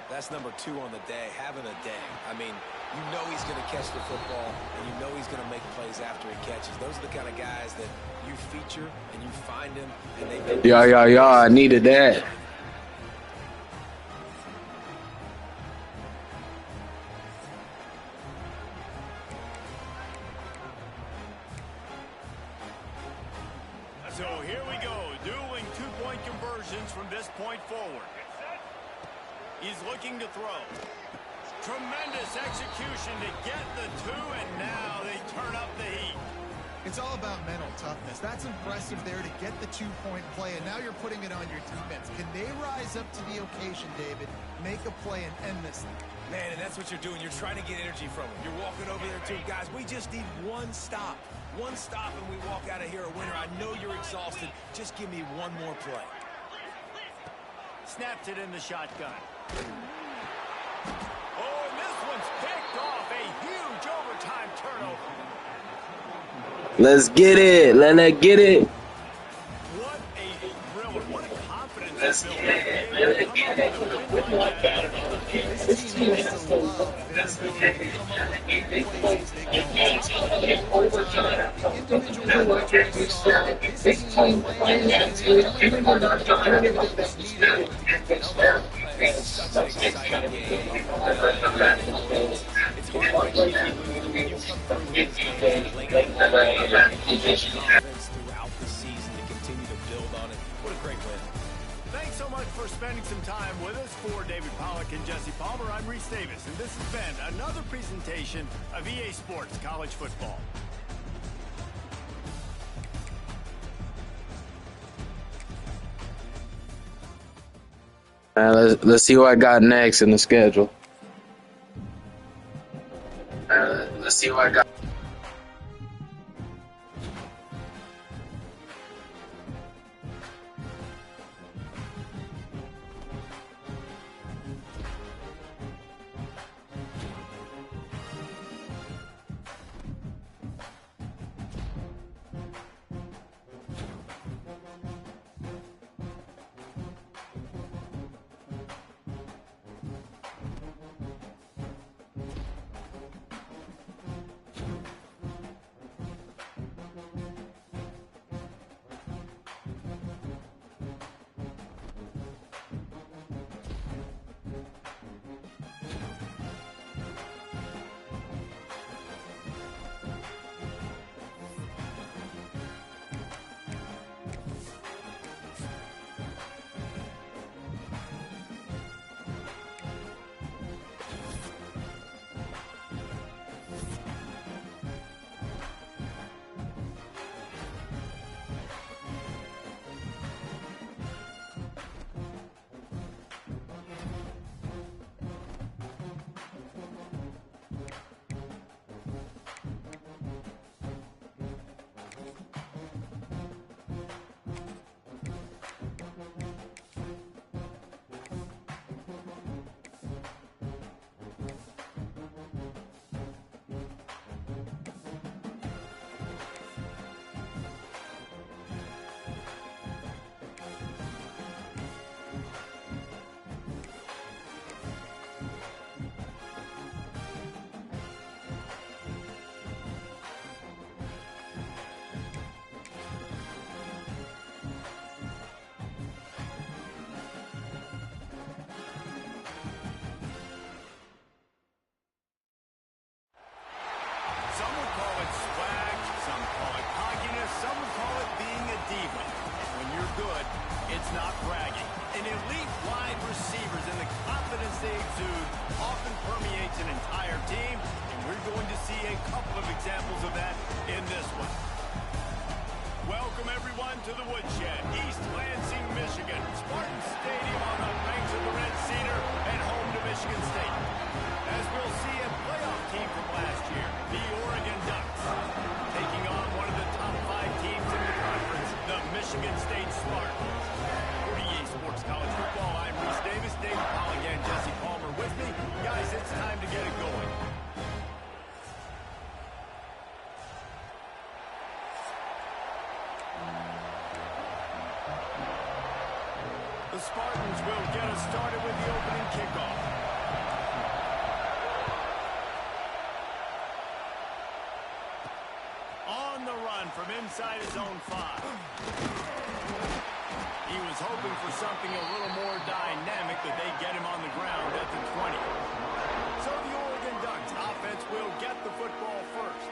That's number 2 on the day, having a day. I mean, you know he's going to catch the football, and you know he's going to make plays after he catches. Those are the kind of guys that you feature, and you find him, and they make... Yeah, I needed that. So here we go, dueling 2-point conversions from this point forward. He's looking to throw. Tremendous execution to get the 2, and now they turn up the heat. It's all about mental toughness. That's impressive there to get the 2-point play, and now you're putting it on your defense. Can they rise up to the occasion, David? Make a play and end this thing. Man, and that's what you're doing. You're trying to get energy from them. You're walking over there, too. Guys, we just need one stop. One stop, and we walk out of here a winner. I know you're exhausted. Just give me one more play. Snapped it in the shotgun. Oh, and this one's picked off. A huge overtime turnover. Let's get it. Let's get it. What a thriller. What a confidence. Let's get it. Let's get it. With like that. This team has to love this game. Big plays. In overtime. Individual plays. Big time play. Even when they're trying to get this needed. It's such an exciting game. It's hard to keep moving when you come through throughout the season to continue to build on it. What a great win. Thanks so much for spending some time with us. For David Pollack and Jesse Palmer, I'm Reese Davis, and this has been another presentation of EA Sports College Football. Let's see what I got next in the schedule. Let's see what I got. permeates an entire team, and we're going to see a couple of examples of that in this one. Welcome, everyone, to the Woodshed, East Lansing, Michigan. Spartan Stadium on the banks of the Red Cedar and home to Michigan State. As we'll see a playoff team from last year, the Oregon Ducks, taking on one of the top 5 teams in the conference, the Michigan State Spartans. For EA Sports College Football, I'm Reese Davis, David Pollock, and Jesse Palmer with me. Guys, it's time to get it going. The Spartans will get us started with the opening kickoff. On the run from inside his own 5. He was hoping for something a little more dynamic, but they get him on the ground at the 20. So the Oregon Ducks offense will get the football first.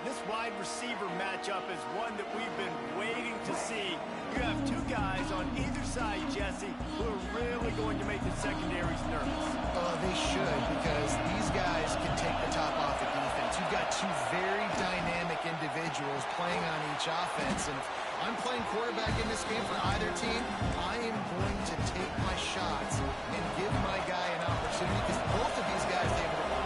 This wide receiver matchup is one that we've been waiting to see. You have 2 guys on either side, Jesse, who are really going to make the secondaries nervous. They should, because these guys can take the top off the defense. You've got 2 very dynamic individuals playing on each offense, and if I'm playing quarterback in this game for either team, I am going to take my shots and give my guy an opportunity, because both of these guys, they've proven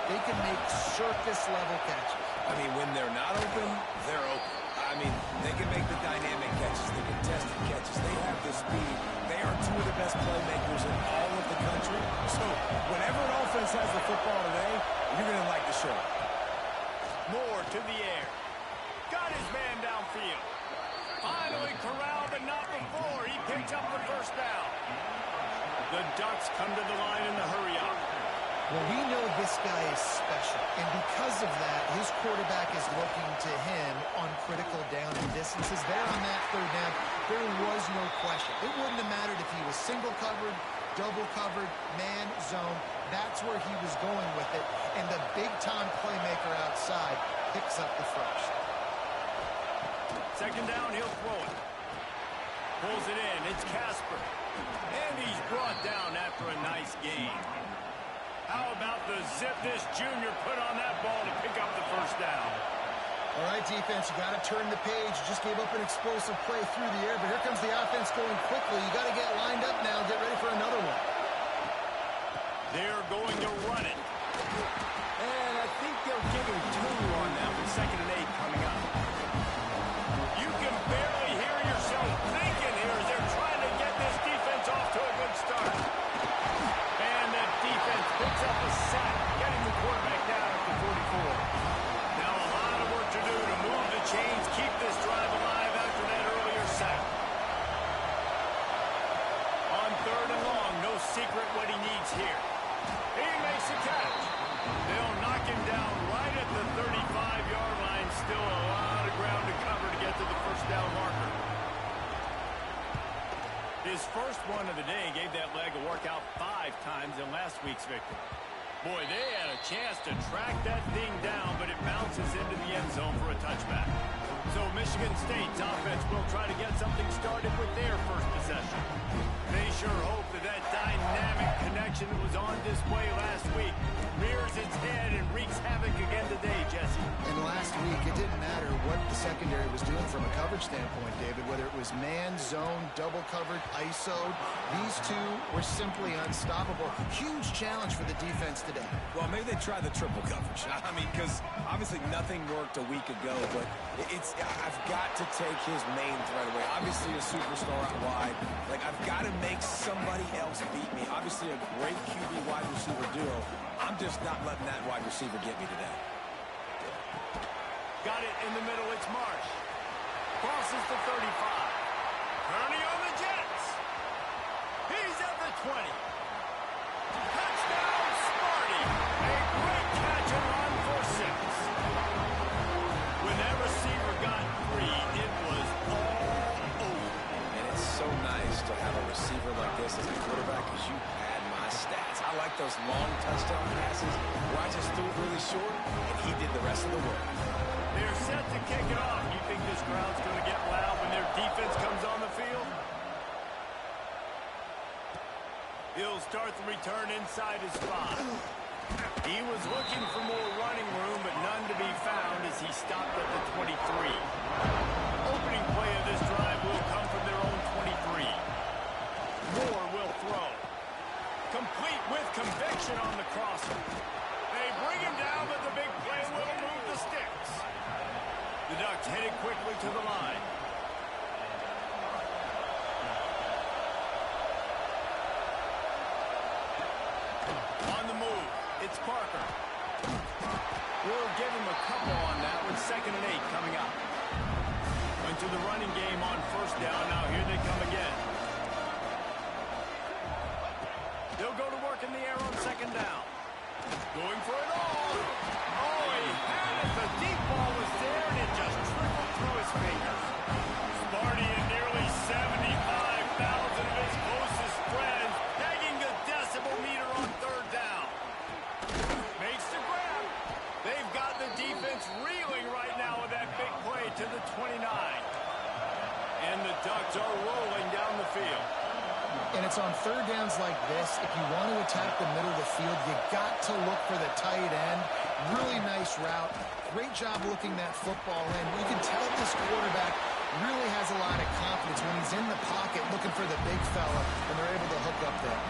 they can make surface-level catches. I mean, when they're not open, they're open. I mean, they can make the dynamic catches, the contested catches. They have the speed. They are 2 of the best playmakers in all of the country. So whenever an offense has the football today, you're going to like the show. Moore to the air. Got his man downfield. Finally corralled, but not before. He picks up the first down. The Ducks come to the line in the hurry-up. Well, we know this guy is special, and because of that, his quarterback is looking to him on critical down and distances. There on that 3rd down, there was no question. It wouldn't have mattered if he was single covered, double covered, man, zone. That's where he was going with it, and the big-time playmaker outside picks up the first. 2nd down, he'll throw it. Pulls it in, it's Casper. And he's brought down after a nice gain. How about the zip this junior put on that ball to pick up the first down? All right, defense, you got to turn the page. You just gave up an explosive play through the air, but here comes the offense going quickly. You got to get lined up now, get ready for another one. They're going to run it. And I think they'll give him 2 on that with 2nd and 8 coming up. You can barely hear yourself thinking here as they're trying to get this defense off to a good start. And that defense picks up a sack, getting the quarterback down at the 44. Now a lot of work to do to move the chains, keep this drive alive after that earlier sack. On 3rd and long, no secret what he needs here. He makes a catch. They'll knock him down right at the 35-yard line. Still a lot of ground to cover to get to the first down marker. His first one of the day gave that leg a workout 5 times in last week's victory. Boy, they had a chance to track that thing down, but it bounces into the end zone for a touchback. So Michigan State's offense will try to get something started with their first possession. They sure hope that that dynamic connection that was on display last week rears its head and wreaks havoc again today, Jesse. And last week, it didn't matter what the secondary was doing from a coverage standpoint, David, whether it was man, zone, double covered, ISO'd. These 2 were simply unstoppable. Huge challenge for the defense today. Well, maybe they try the triple coverage. I mean, because obviously nothing worked a week ago, but I've got to take his main threat away. Obviously a superstar out wide. Like, I've got to make somebody else beat me. Obviously a great QB wide receiver duo. I'm just not letting that wide receiver get me today. Got it in the middle, it's Marsh. Crosses the 35. Kearney on the Jets. He's at the 20. Touchdown, Sparty. A great catch and run for 6. When that receiver got free, it was all over. And it's so nice to have a receiver like this as a quarterback because you pad my stats. I like those long touchdown passes where I just threw it really short and he did the rest of the work. They're set to kick it off. You think this crowd's going to get loud when their defense comes on the field? He'll start the return inside his 5. He was looking for more running room, but none to be found as he stopped at the 23. Opening play of this drive will come from their own 23. Moore will throw. Complete with conviction on the crosser. They bring him down, but the big play will move the sticks. The Ducks headed quickly to the line. On the move, it's Parker. We'll give him a couple on that with 2nd and 8 coming up. Went to the running game on 1st down. Now here they come again. They'll go to work in the air on 2nd down. Going for it all. Oh, he had it. The deep ball was there, and it just trickled through his fingers. Sparty and nearly 75,000 of his closest friends pegging the decibel meter on 3rd down. Makes the grab. They've got the defense reeling right now with that big play to the 29. And the Ducks are rolling down the field. And it's on 3rd downs like this. If you want to attack the middle of the field, you got to look for the tight end. Really nice route. Great job looking that football in. You can tell this quarterback really has a lot of confidence when he's in the pocket looking for the big fella, and they're able to hook up there.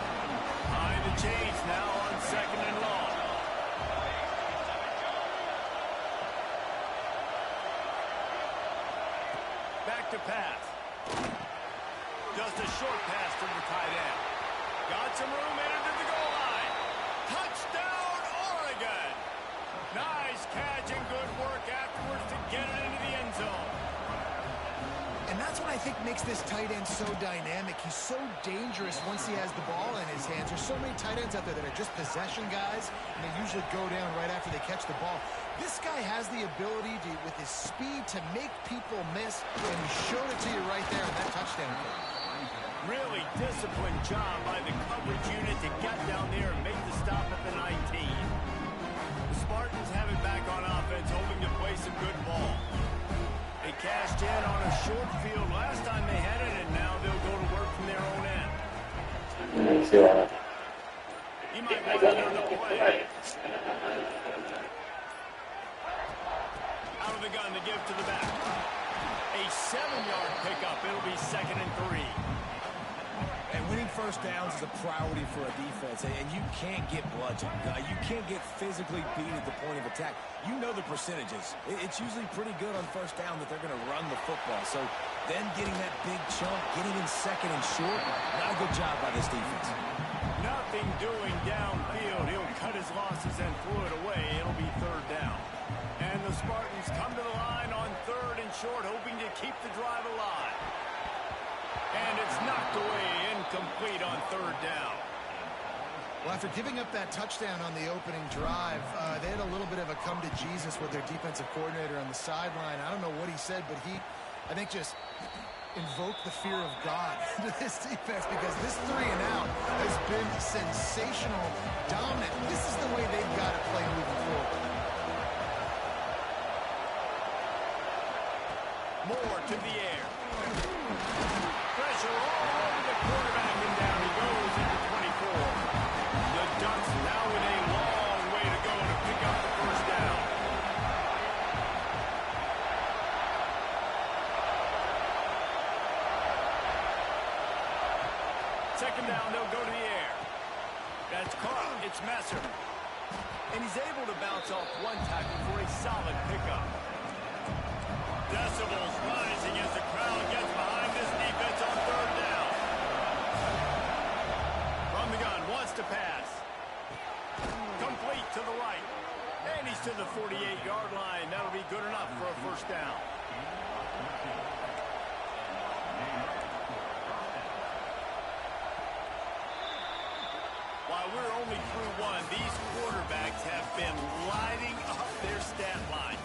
High the chains now on 2nd and long. Back to pass. Just a short pass to the tight end. Got some room headed to the goal line. Touchdown, Oregon. Nice catch and good work afterwards to get it into the end zone. And that's what I think makes this tight end so dynamic. He's so dangerous once he has the ball in his hands. There's so many tight ends out there that are just possession guys, and they usually go down right after they catch the ball. This guy has the ability to, with his speed, to make people miss, and he showed it to you right there in that touchdown. Really disciplined job by the coverage unit to get down there and make the stop at the 19. The Spartans have it back on offense, hoping to play some good ball. They cashed in on a short field last time they had it, and now they'll go to work from their own end. He might want another play. Out of the gun to give to the back. A 7-yard pickup. It'll be 2nd and 3. And winning 1st downs is a priority for a defense, and you can't get bludgeoned. You can't get physically beat at the point of attack. You know the percentages. It's usually pretty good on 1st down that they're going to run the football. So then getting that big chunk, getting in 2nd and short, not a good job by this defense. Nothing doing downfield. He'll cut his losses and throw it away. It'll be 3rd down. And the Spartans come to the line on 3rd and short, hoping to keep the drive alive. And it's knocked away, incomplete on 3rd down. Well, after giving up that touchdown on the opening drive, they had a little bit of a come to Jesus with their defensive coordinator on the sideline. I don't know what he said, but he, I think, just invoked the fear of God to this defense, because this 3 and out has been sensational, dominant. This is the way they've got to play moving forward. Moore to the air. Pressure all over the quarterback, and down he goes into 24. The Ducks now with a long way to go to pick up the 1st down. Second down, they'll go to the air. That's caught. It's Messer. And he's able to bounce off one tackle for a solid pickup. Decibels rising as the crowd gets behind this defense on 3rd down. From the gun, wants to pass. Complete to the right. And he's to the 48-yard line. That'll be good enough for a 1st down. While we're only through one, these quarterbacks have been lighting up their stat line.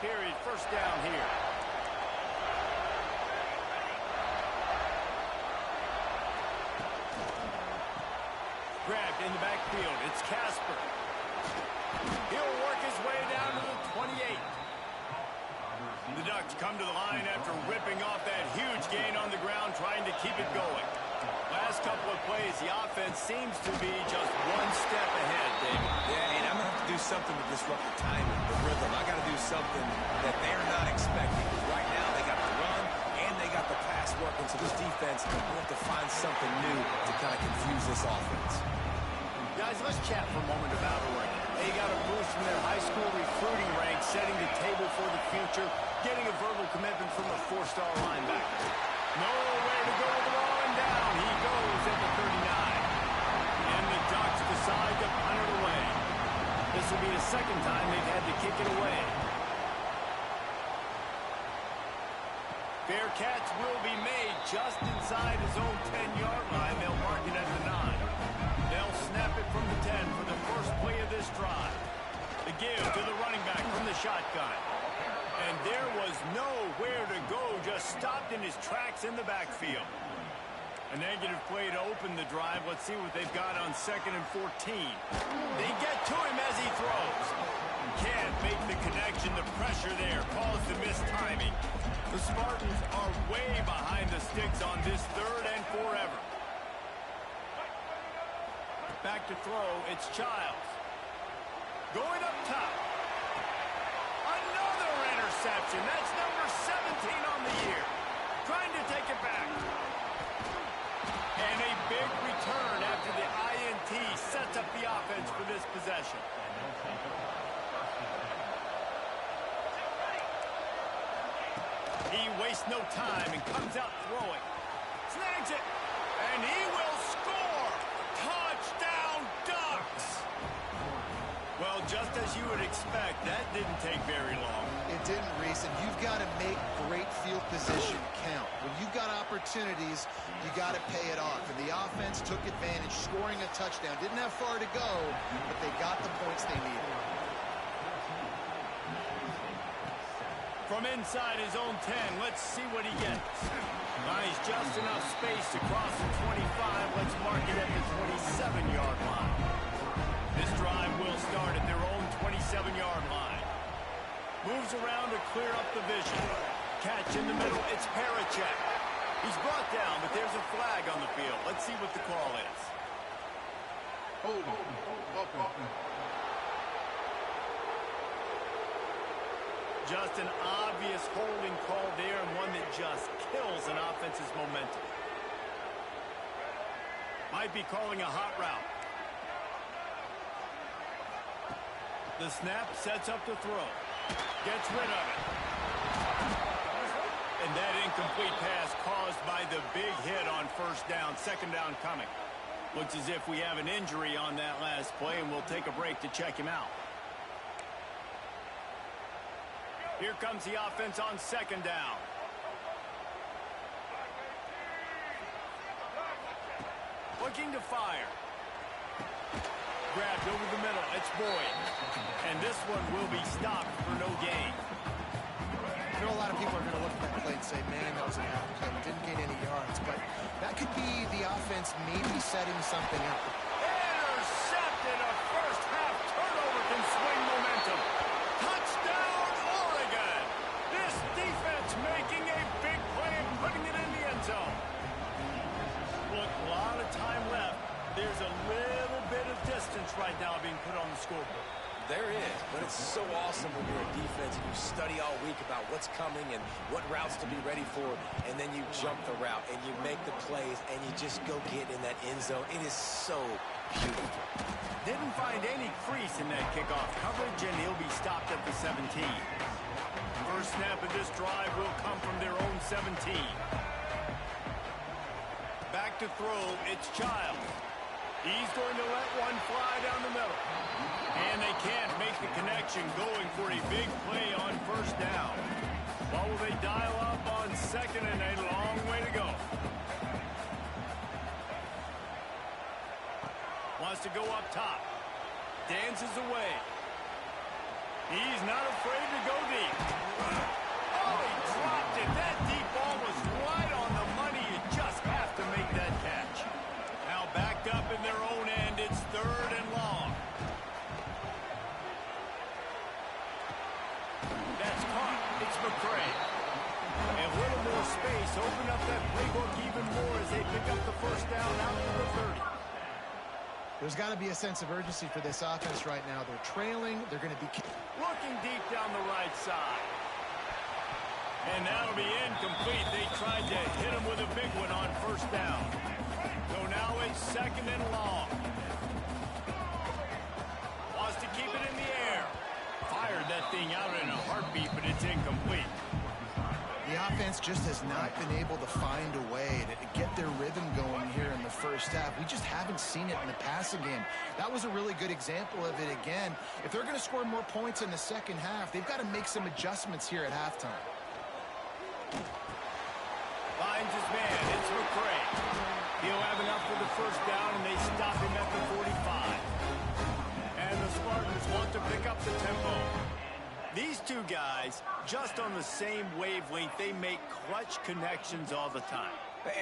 Period, 1st down here. Grabbed in the backfield. It's Casper. come to the line after ripping off that huge gain on the ground, trying to keep it going. Last couple of plays, the offense seems to be just one step ahead, David. Yeah, and I'm going to have to do something to disrupt the timing, the rhythm. I got to do something that they're not expecting. Because right now, they got the run and they got the pass working. So this defense will have to find something new to kind of confuse this offense. Guys, let's chat for a moment about Oregon. They got a boost from their high school recruiting ranks, setting the table for the future, getting a verbal commitment from a four-star linebacker. Nowhere to go with the ball, and down he goes at the 39. And the Ducks decide to punt it away. This will be the second time they've had to kick it away. Bearcats will be made just inside his own 10-yard line. They'll mark it at the 9. They'll snap it from the 10 for the first play of this drive. The give to the running back from the shotgun. And there was nowhere to go, just stopped in his tracks in the backfield. A negative play to open the drive. Let's see what they've got on 2nd and 14. They get to him as he throws. Can't make the connection. The pressure there caused the missed timing. The Spartans are way behind the sticks on this 3rd and forever. Back to throw, it's Childs. Going up top. Another interception. That's number 17 on the year. Trying to take it back. And a big return after the INT sets up the offense for this possession. He wastes no time and comes out throwing. Snags it. And he will score. Touchdown, Ducks. Well, just as you would expect, that didn't take very long. It didn't, Reese, and you've got to make great field position count. When you've got opportunities, you got to pay it off. And the offense took advantage, scoring a touchdown. Didn't have far to go, but they got the points they needed. From inside his own 10, let's see what he gets. Nice, just enough space to cross the 25. Let's mark it at the 27-yard line. This drive will start at their own 27-yard line. Moves around to clear up the vision. Catch in the middle, it's Parachek. He's brought down, but there's a flag on the field. Let's see what the call is. Just an obvious holding call there, and one that just kills an offense's momentum. Might be calling a hot route. The snap sets up the throw. Gets rid of it. And that incomplete pass caused by the big hit on 1st down. 2nd down coming. Looks as if we have an injury on that last play, and we'll take a break to check him out. Here comes the offense on 2nd down. Looking to fire. Grabbed over the middle. It's Boyd. And this one will be stopped for no gain. I know a lot of people are going to look at that play and say, man, that was an out play. Didn't gain any yards. But that could be the offense maybe setting something up. Intercepted. A first-half turnover can swing momentum. Touchdown, Oregon. This defense making a big play and putting it in the end zone. Look, a lot of time left. There's a little bit of distance right now being put on the scoreboard. There is, but it's so awesome when you're a defense and you study all week about what's coming and what routes to be ready for, and then you jump the route and you make the plays and you just go get in that end zone. It is so beautiful. Didn't find any crease in that kickoff coverage, and he'll be stopped at the 17. First snap of this drive will come from their own 17. Back to throw, it's Childs. He's going to let one fly down the middle. And they can't make the connection, going for a big play on 1st down. What will they dial up on 2nd, and a long way to go? Wants to go up top. Dances away. He's not afraid to go deep. Oh, he dropped it. That deep ball was right on the money. You just have to make that catch. Now backed up in their own end. It's 3rd and long. That's caught. It's McCray. little more space, open up that playbook even more as they pick up the first down out to the 30. There's got to be a sense of urgency for this offense right now. They're trailing. They're going to be looking deep down the right side. And that'll be incomplete. They tried to hit him with a big one on first down. So now it's second and long. Wants to keep it in the air. Fired that thing out in a heartbeat, but it's incomplete. The offense just has not been able to find a way to get their rhythm going here in the first half. We just haven't seen it in the passing game. That was a really good example of it again. If they're going to score more points in the second half, they've got to make some adjustments here at halftime. Finds his man. It's McCray. He'll have enough for the first down, and they stop him at the 45. And the Spartans want to pick up the tempo. These two guys, just on the same wavelength, they make clutch connections all the time.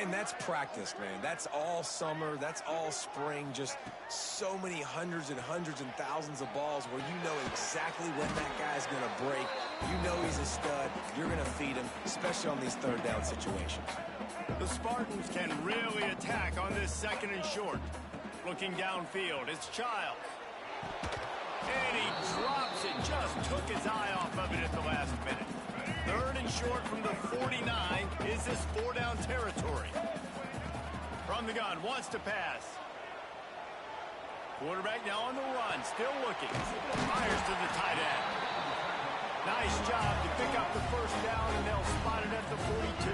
And that's practice, man. That's all summer. That's all spring. Just so many hundreds and thousands of balls where you know exactly when that guy's going to break. You know he's a stud. You're going to feed him, especially on these third down situations. The Spartans can really attack on this second and short. Looking downfield, it's Childs. And he drops it, just took his eye off of it at the last minute. Third and short from the 49. Is this four-down territory? From the gun, wants to pass. Quarterback now on the run, still looking. Fires to the tight end. Nice job to pick up the first down, and they'll spot it at the 42.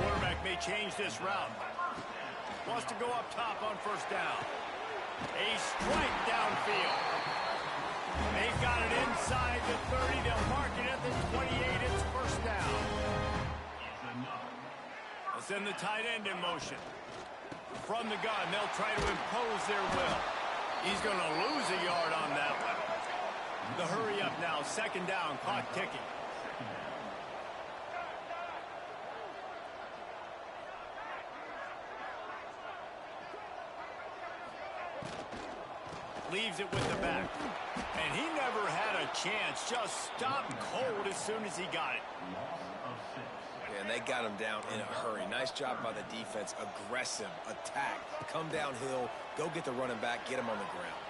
Quarterback may change this route. Wants to go up top on first down. A strike downfield. They've got it inside the 30. They'll mark it at the 28. It's first down. They'll send the tight end in motion. From the gun, they'll try to impose their will. He's going to lose a yard on that one. The hurry up now. Second down. Clock ticking. Leaves it with the back. And he never had a chance. Just stopped cold as soon as he got it. And they got him down in a hurry. Nice job by the defense. Aggressive attack. Come downhill. Go get the running back. Get him on the ground.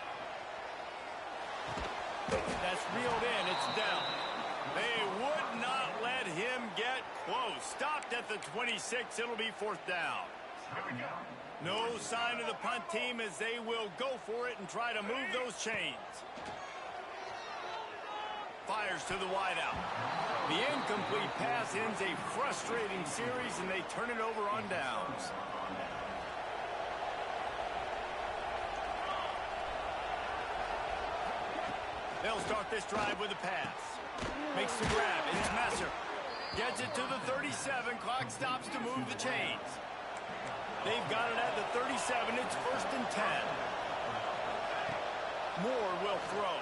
That's reeled in. It's down. They would not let him get close. Stopped at the 26. It'll be fourth down. No sign of the punt team as they will go for it and try to move those chains. Fires to the wideout. The incomplete pass ends a frustrating series, and they turn it over on downs. They'll start this drive with a pass. Makes the grab. It's Messer. Gets it to the 37. Clock stops to move the chains. They've got it at the 37. It's first and 10. Moore will throw.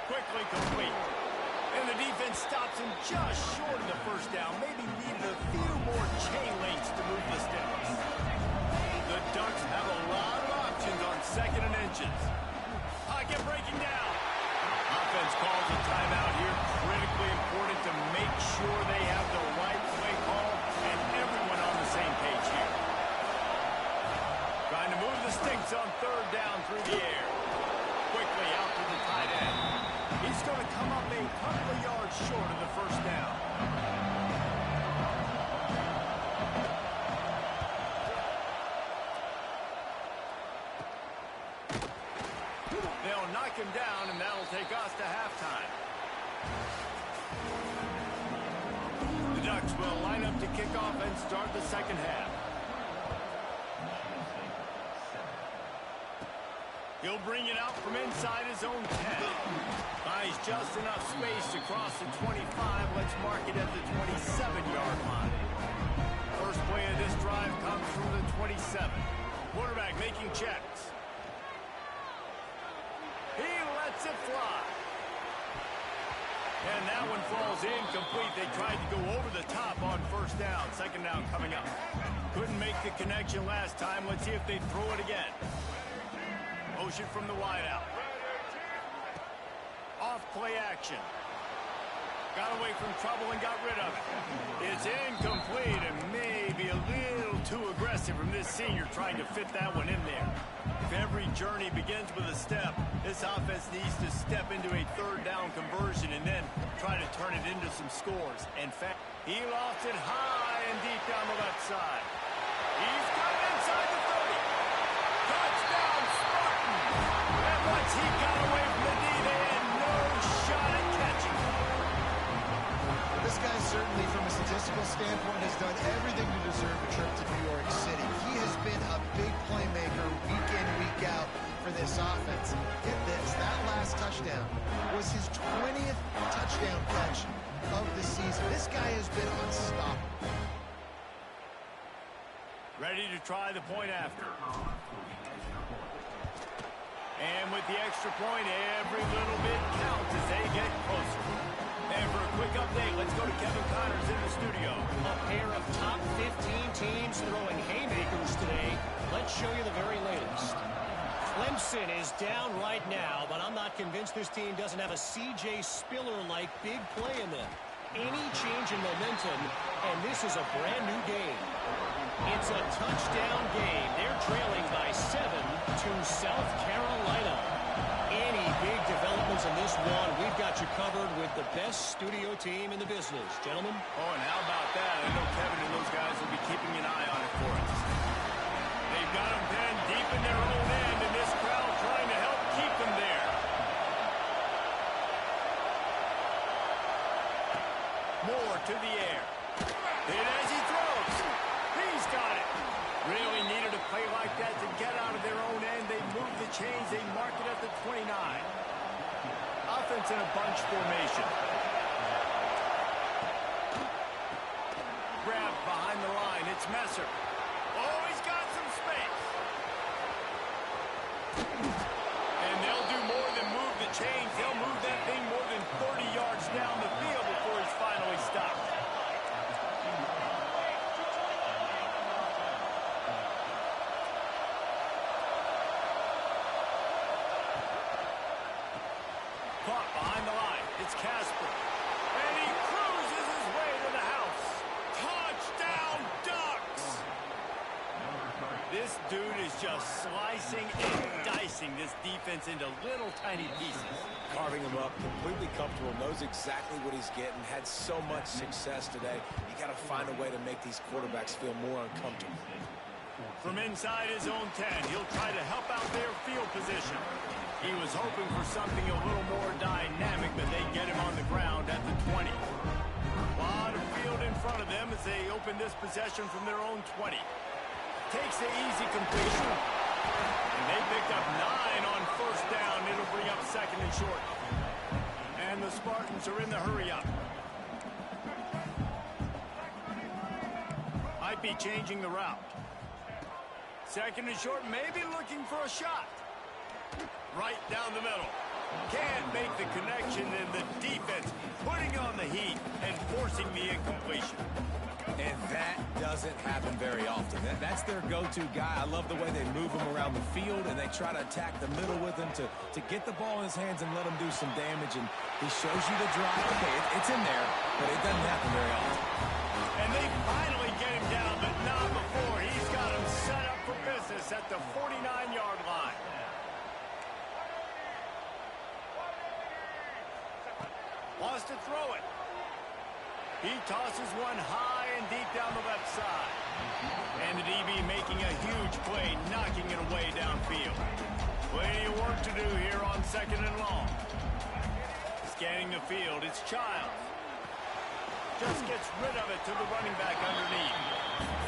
Quickly complete. And the defense stops him just short of the first down. Maybe needed a few more chain links to move the sticks. The Ducks have a lot of options on second and inches. Pocket breaking down. Offense calls a timeout here. Critically important to make sure they have the right play call and everyone on the same page here. Trying to move the sticks on third down through the air. Quickly out to the tight end. He's going to come up a couple of yards short of the first down. They'll knock him down, and that'll take us to halftime. The Ducks will line up to kick off and start the second half. He'll bring it out from inside his own 10. Buys just enough space to cross the 25. Let's mark it at the 27-yard line. First play of this drive comes from the 27. Quarterback making checks. He lets it fly. And that one falls incomplete. They tried to go over the top on first down. Second down coming up. Couldn't make the connection last time. Let's see if they throw it again. Motion from the wideout. Off play action. Got away from trouble and got rid of it. It's incomplete and maybe a little too aggressive from this senior trying to fit that one in there. If every journey begins with a step, this offense needs to step into a third down conversion and then try to turn it into some scores. In fact, he lost it high and deep down the left side. He's got it inside the 30. Touchdown, Spartan! And once he got away from the knee, they had no shot at catching him. This guy certainly, from a statistical standpoint, has done everything to deserve a trip to New York City. He has been a big playmaker week in, week out for this offense. Get this, that last touchdown was his 20th touchdown catch of the season. This guy has been unstoppable. Ready to try the point after. And with the extra point, every little bit counts as they get closer. And for a quick update, let's go to Kevin Connors in the studio. A pair of top 15 teams throwing haymakers today. Let's show you the very latest. Clemson is down right now, but I'm not convinced this team doesn't have a C.J. Spiller-like big play in them. Any change in momentum, and this is a brand new game. It's a touchdown game. They're trailing by 7 to South Carolina. Any big developments in this one, we've got you covered with the best studio team in the business. Gentlemen? Oh, and how about that? I know Kevin and those guys will be keeping an eye on it for us. They've got them pinned deep in their own end, and this crowd trying to help keep them there. Moore to the air. And as he throws, he's got it. Really needed a play like that to get out of their own end. They move the chains. They mark it at the 29. Offense in a bunch formation. Grab behind the line. It's Messer. Oh, he's got some space. And they'll do more than move the chains. They'll move that thing more than 30 yards down the field before he's finally stopped. Caught behind the line. It's Casper. And he cruises his way to the house. Touchdown, Ducks! This dude is just slicing and dicing this defense into little tiny pieces. Carving him up, completely comfortable, knows exactly what he's getting, had so much success today. You got to find a way to make these quarterbacks feel more uncomfortable. From inside his own 10, he'll try to help out their field position. He was hoping for something a little more dynamic, but they get him on the ground at the 20. A lot of field in front of them as they open this possession from their own 20. Takes the easy completion. And they picked up 9 on first down. It'll bring up second and short. And the Spartans are in the hurry-up. Might be changing the route. Second and short, maybe looking for a shot. Right down the middle. Can't make the connection, and the defense putting on the heat and forcing the incompletion. And that doesn't happen very often. That's their go-to guy. I love the way they move him around the field, and they try to attack the middle with him to get the ball in his hands and let him do some damage. And he shows you the drive. Okay, it's in there, but it doesn't happen very often. And they finally get him down, but not before. He's got him set up for business at the 49-yard line. Wants to throw it. He tosses one high and deep down the left side. And the DB making a huge play, knocking it away downfield. Plenty of work to do here on second and long. Scanning the field, it's Childs. Just gets rid of it to the running back underneath.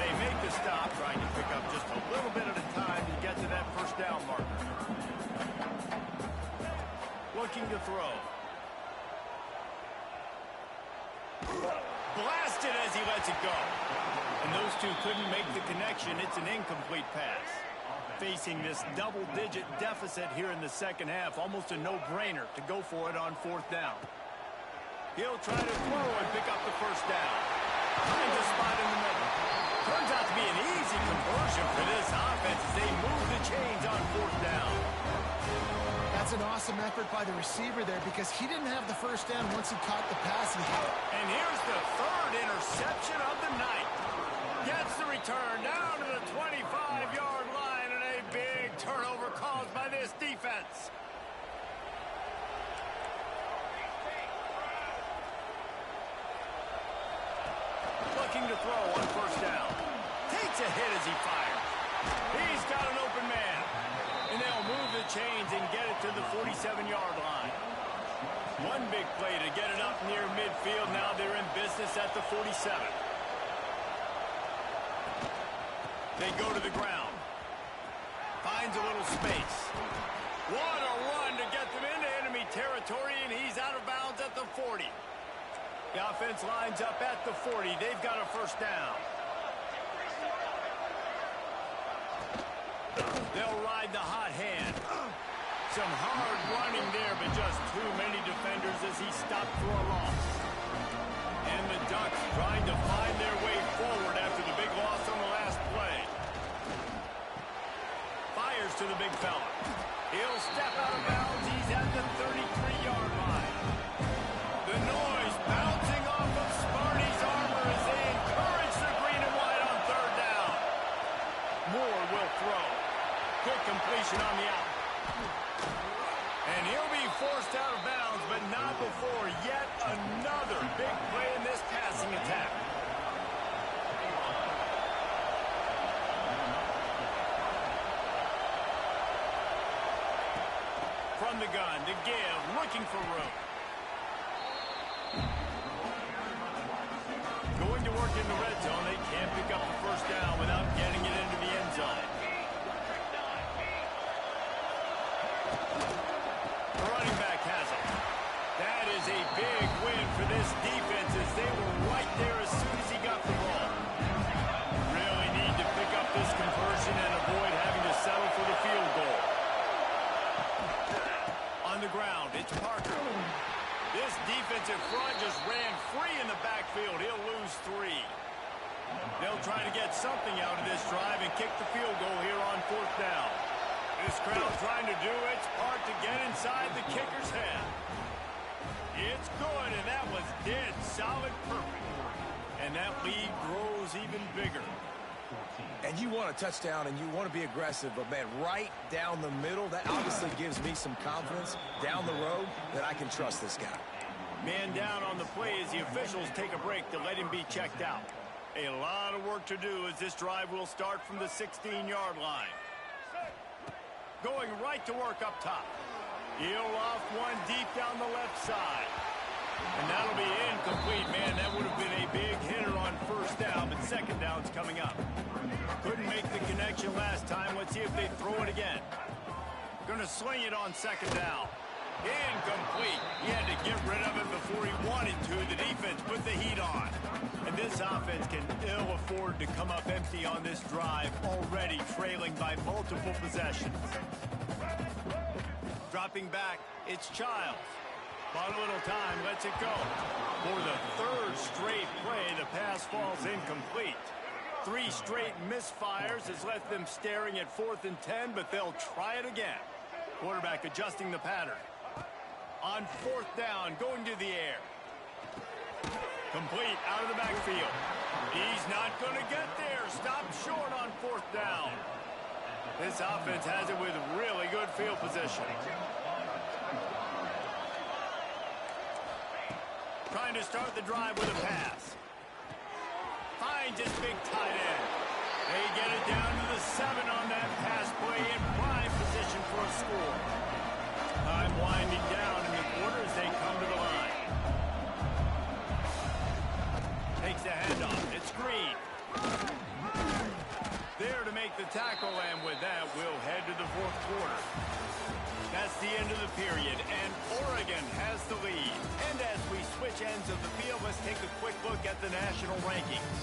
They make the stop, trying to pick up just a little bit at a time to get to that first down marker. Looking to throw. Blasted as he lets it go. And those two couldn't make the connection. It's an incomplete pass. Facing this double-digit deficit here in the second half, almost a no-brainer to go for it on fourth down. He'll try to throw and pick up the first down. Finds a spot in the middle. Turns out to be an easy conversion for this offense as they move the chains on fourth down. That's was an awesome effort by the receiver there because he didn't have the first down once he caught the pass. And here's the third interception of the night. Gets the return down to the 25-yard line, and a big turnover caused by this defense. Looking to throw on first down. Takes a hit as he fires. He's got an open man. And they'll move the chains and get it to the 47-yard line. One big play to get it up near midfield. Now they're in business at the 47. They go to the ground. Finds a little space. What a run to get them into enemy territory, and he's out of bounds at the 40. The offense lines up at the 40. They've got a first down. They'll ride the hot hand. Some hard running there, but just too many defenders as he stopped for a loss. And the Ducks trying to find their way forward after the big loss on the last play. Fires to the big fella. He'll step out of bounds. He's at the 33-yard line. The noise bouncing off of Sparty's armor as they encourage the green and white on third down. Moore will throw. Good completion on the out. And he'll be forced out of bounds, but not before yet another big play in this passing attack. From the gun to give, looking for room. Going to work in the red zone. They can't pick up the first down without getting it into the end zone. The running back has it. That is a big win for this defense as they were right there as soon as he got the ball. Really need to pick up this conversion and avoid having to settle for the field goal. On the ground, it's Parker. This defensive front just ran free in the backfield. He'll lose 3. They'll try to get something out of this drive and kick the field goal here on fourth down. This crowd trying to do its part to get inside the kicker's head. It's good, and that was dead solid perfect. And that lead grows even bigger. And you want a touchdown and you want to be aggressive, but man, right down the middle, that obviously gives me some confidence down the road that I can trust this guy. Man down on the play as the officials take a break to let him be checked out. A lot of work to do as this drive will start from the 16-yard line. Going right to work up top. He'll off one deep down the left side. And that'll be incomplete, man. That would have been a big hitter on first down, but second down's coming up. Couldn't make the connection last time. Let's see if they throw it again. Gonna sling it on second down. Incomplete. He had to get rid of it before he wanted to. The defense put the heat on. And this offense can ill afford to come up empty on this drive, already trailing by multiple possessions. Dropping back, it's Childs. Bought a little time, lets it go. For the third straight play, the pass falls incomplete. 3 straight misfires has left them staring at 4th and 10, but they'll try it again. Quarterback adjusting the pattern. On 4th down, going to the air. Complete out of the backfield. He's not going to get there. Stopped short on 4th down. This offense has it with really good field position. Trying to start the drive with a pass. Finds his big tight end. They get it down to the 7 on that pass play in prime position for a score. Time winding down in the quarter as they come to the line. Takes the handoff. It's Green. There to make the tackle, and with that, we'll head to the 4th quarter. That's the end of the period, and Oregon has the lead. And as we switch ends of the field, let's take a quick look at the national rankings.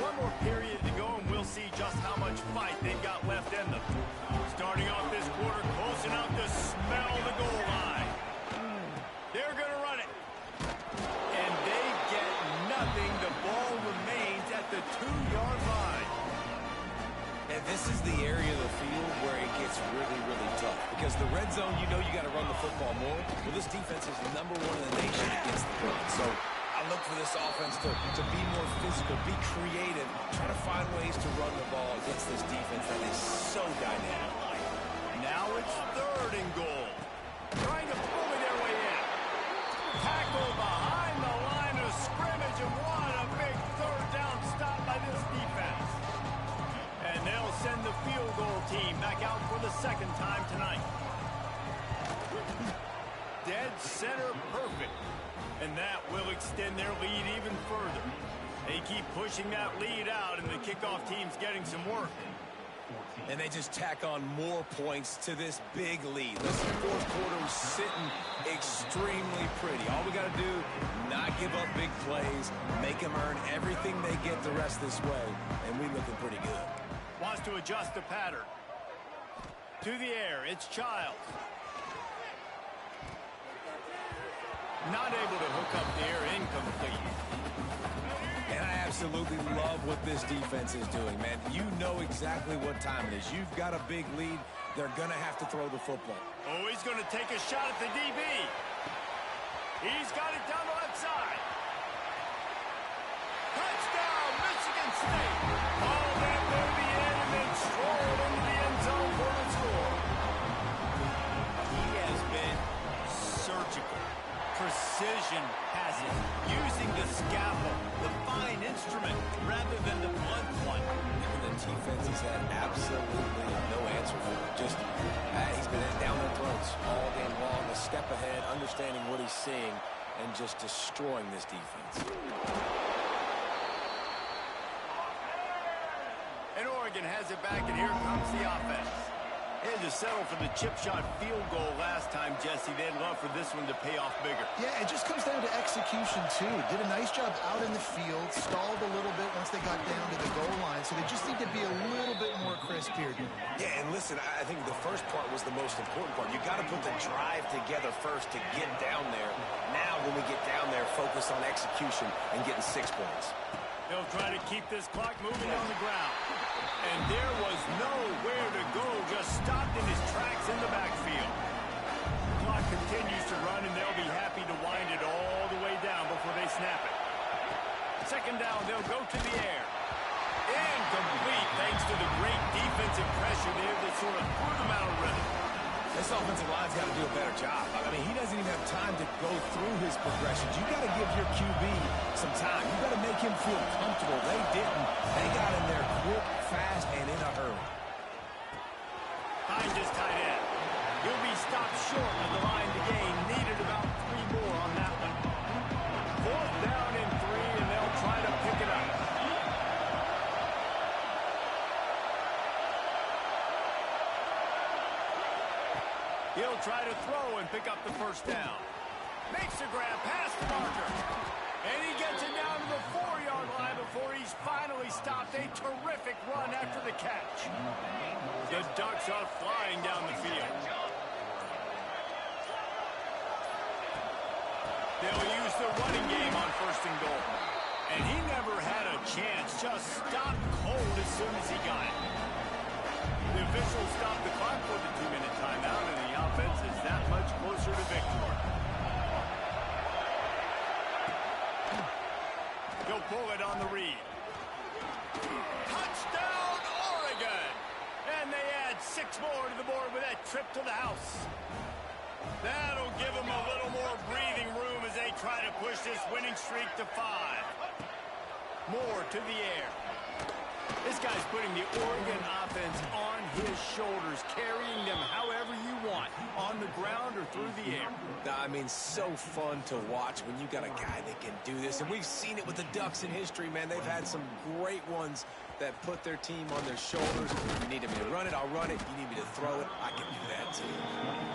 One more period to go, and we'll see just how much fight they've got left in them. Starting off this quarter, close enough to smell the goal line. They're going to run it. And they get nothing. The ball remains at the 2 And this is the area of the field where it gets really, really tough. Because the red zone, you know you got to run the football more. Well, this defense is #1 in the nation against the run. So I look for this offense to be more physical, be creative, try to find ways to run the ball against this defense that is so dynamic. Now it's 3rd and goal. Trying to bully their way in. Tackle behind the line of scrimmage, and what a big 3rd down stop by this defense. And they'll send the field goal team back out for the 2nd time tonight. Dead center perfect. And that will extend their lead even further. They keep pushing that lead out, and the kickoff team's getting some work. And they just tack on more points to this big lead. Listen, 4th quarter was sitting extremely pretty. All we got to do, not give up big plays, make them earn everything they get the rest this way, and we're looking pretty good. Wants to adjust the pattern. To the air, it's Childs. Not able to hook up there, incomplete. And I absolutely love what this defense is doing, man. You know exactly what time it is. You've got a big lead. They're going to have to throw the football. Oh, he's going to take a shot at the DB. He's got it down the left side. Touchdown, Michigan State. Ball that near the end and then strolled into the end zone for the score. He has been surgical. Precision has it. Using the scalpel, the fine instrument, rather than the blunt one. The defense has had absolutely no answer for it. Just, he's been down their throats all game long, a step ahead, understanding what he's seeing, and just destroying this defense. And Oregon has it back, and here comes the offense. They had to settle for the chip shot field goal last time, Jesse. They'd love for this one to pay off bigger. Yeah, it just comes down to execution, too. Did a nice job out in the field, stalled a little bit once they got down to the goal line, so they just need to be a little bit more crisp here. Yeah, and listen, I think the first part was the most important part. You got to put the drive together first to get down there. Now, when we get down there, focus on execution and getting 6 points. They'll try to keep this clock moving on the ground. And there was nowhere to go, just stopped in his tracks in the backfield. Clock continues to run, and they'll be happy to wind it all the way down before they snap it. 2nd down, they'll go to the air. Incomplete, thanks to the great defensive pressure there that sort of threw them out of rhythm. This offensive line's got to do a better job. I mean, he doesn't even have time to go through his progressions. You got to give your QB some time. You got to make him feel comfortable. They didn't. They got in there quick, fast, and in a hurry. Hines is tight end. He'll be stopped short of the line to gain. Needed about 3 more on that one. 4th down and 3, and they'll try to pick it up. He'll try to throw and pick up the 1st down. Makes a grab past the marker. And he gets it down to the 4-yard line before he's finally stopped. A terrific run after the catch. The Ducks are flying down the field. They'll use the running game on 1st and goal. And he never had a chance. Just stopped cold as soon as he got it. The officials stopped the clock for the 2-minute timeout, and the offense is that much closer to victory. He'll pull it on the read. Touchdown, Oregon! And they add 6 more to the board with that trip to the house. That'll give them a little more breathing room as they try to push this winning streak to 5. More to the air. This guy's putting the Oregon offense on his shoulders, carrying them however you want, on the ground or through the air. I mean, so fun to watch when you got a guy that can do this. And we've seen it with the Ducks in history, man. They've had some great ones that put their team on their shoulders. You need me to run it, I'll run it. You need me to throw it, I can do that too.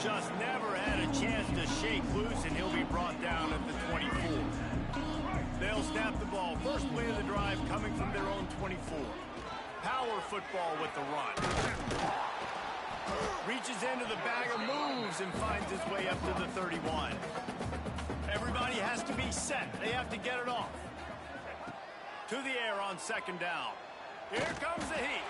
Just never had a chance to shake loose, and he'll be brought down at the 24. They'll snap the ball. First play of the drive coming from their own 24. Power football with the run. Reaches into the bag of moves and finds his way up to the 31. Everybody has to be set. They have to get it off. To the air on 2nd down. Here comes the heat.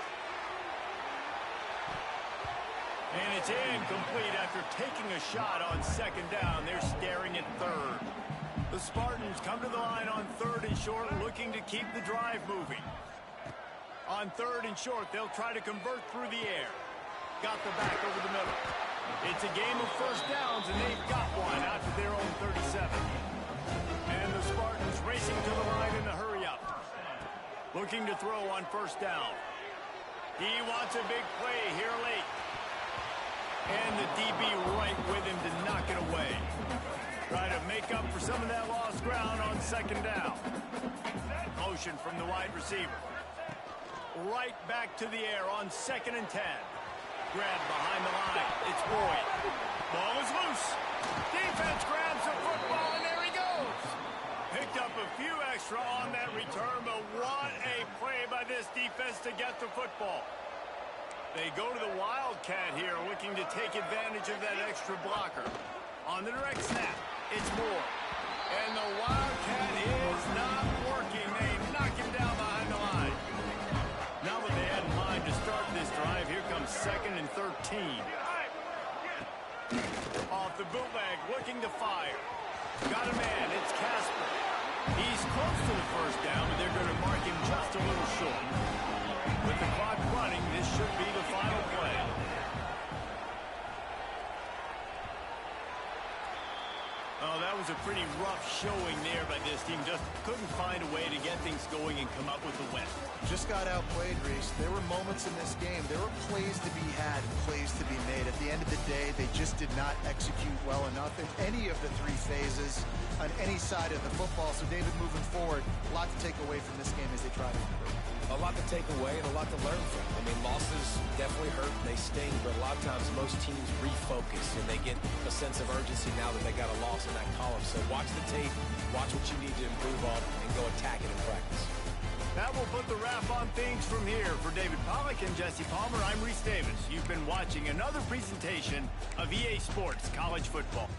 And it's incomplete after taking a shot on second down. They're staring at third. The Spartans come to the line on third and short, looking to keep the drive moving. On third and short, they'll try to convert through the air. Got the back over the middle. It's a game of first downs, and they've got one out to their own 37. And the Spartans racing to the line in the hurry-up. Looking to throw on first down. He wants a big play here late. And the DB right with him to knock it away. Try to make up for some of that lost ground on second down. Motion from the wide receiver. Right back to the air on 2nd and 10. Grab behind the line. It's Boyd. Ball is loose. Defense grabs the football, and there he goes. Picked up a few extra on that return, but what a play by this defense to get the football. They go to the Wildcat here, looking to take advantage of that extra blocker. On the direct snap, it's Moore. And the Wildcat is not working. They knock him down behind the line. Now that they had in mind to start this drive, here comes 2nd and 13. Off the bootleg, looking to fire. Got a man, it's Casper. He's close to the first down, but they're going to mark him just a little short. With the clock running, this should be the final play. Oh, that was a pretty rough showing there by this team. Just couldn't find a way to get things going and come up with the win. Just got outplayed, Reese. There were moments in this game. There were plays to be had and plays to be made. At the end of the day, they just did not execute well enough in any of the three phases on any side of the football. So, David, moving forward, a lot to take away from this game as they try to improve. A lot to take away and a lot to learn from. I mean, losses definitely hurt, they sting, but a lot of times most teams refocus and they get a sense of urgency now that they got a loss in that column. So watch the tape, watch what you need to improve on, and go attack it in practice. That will put the wrap on things from here. For David Pollack and Jesse Palmer, I'm Reese Davis. You've been watching another presentation of EA Sports College Football.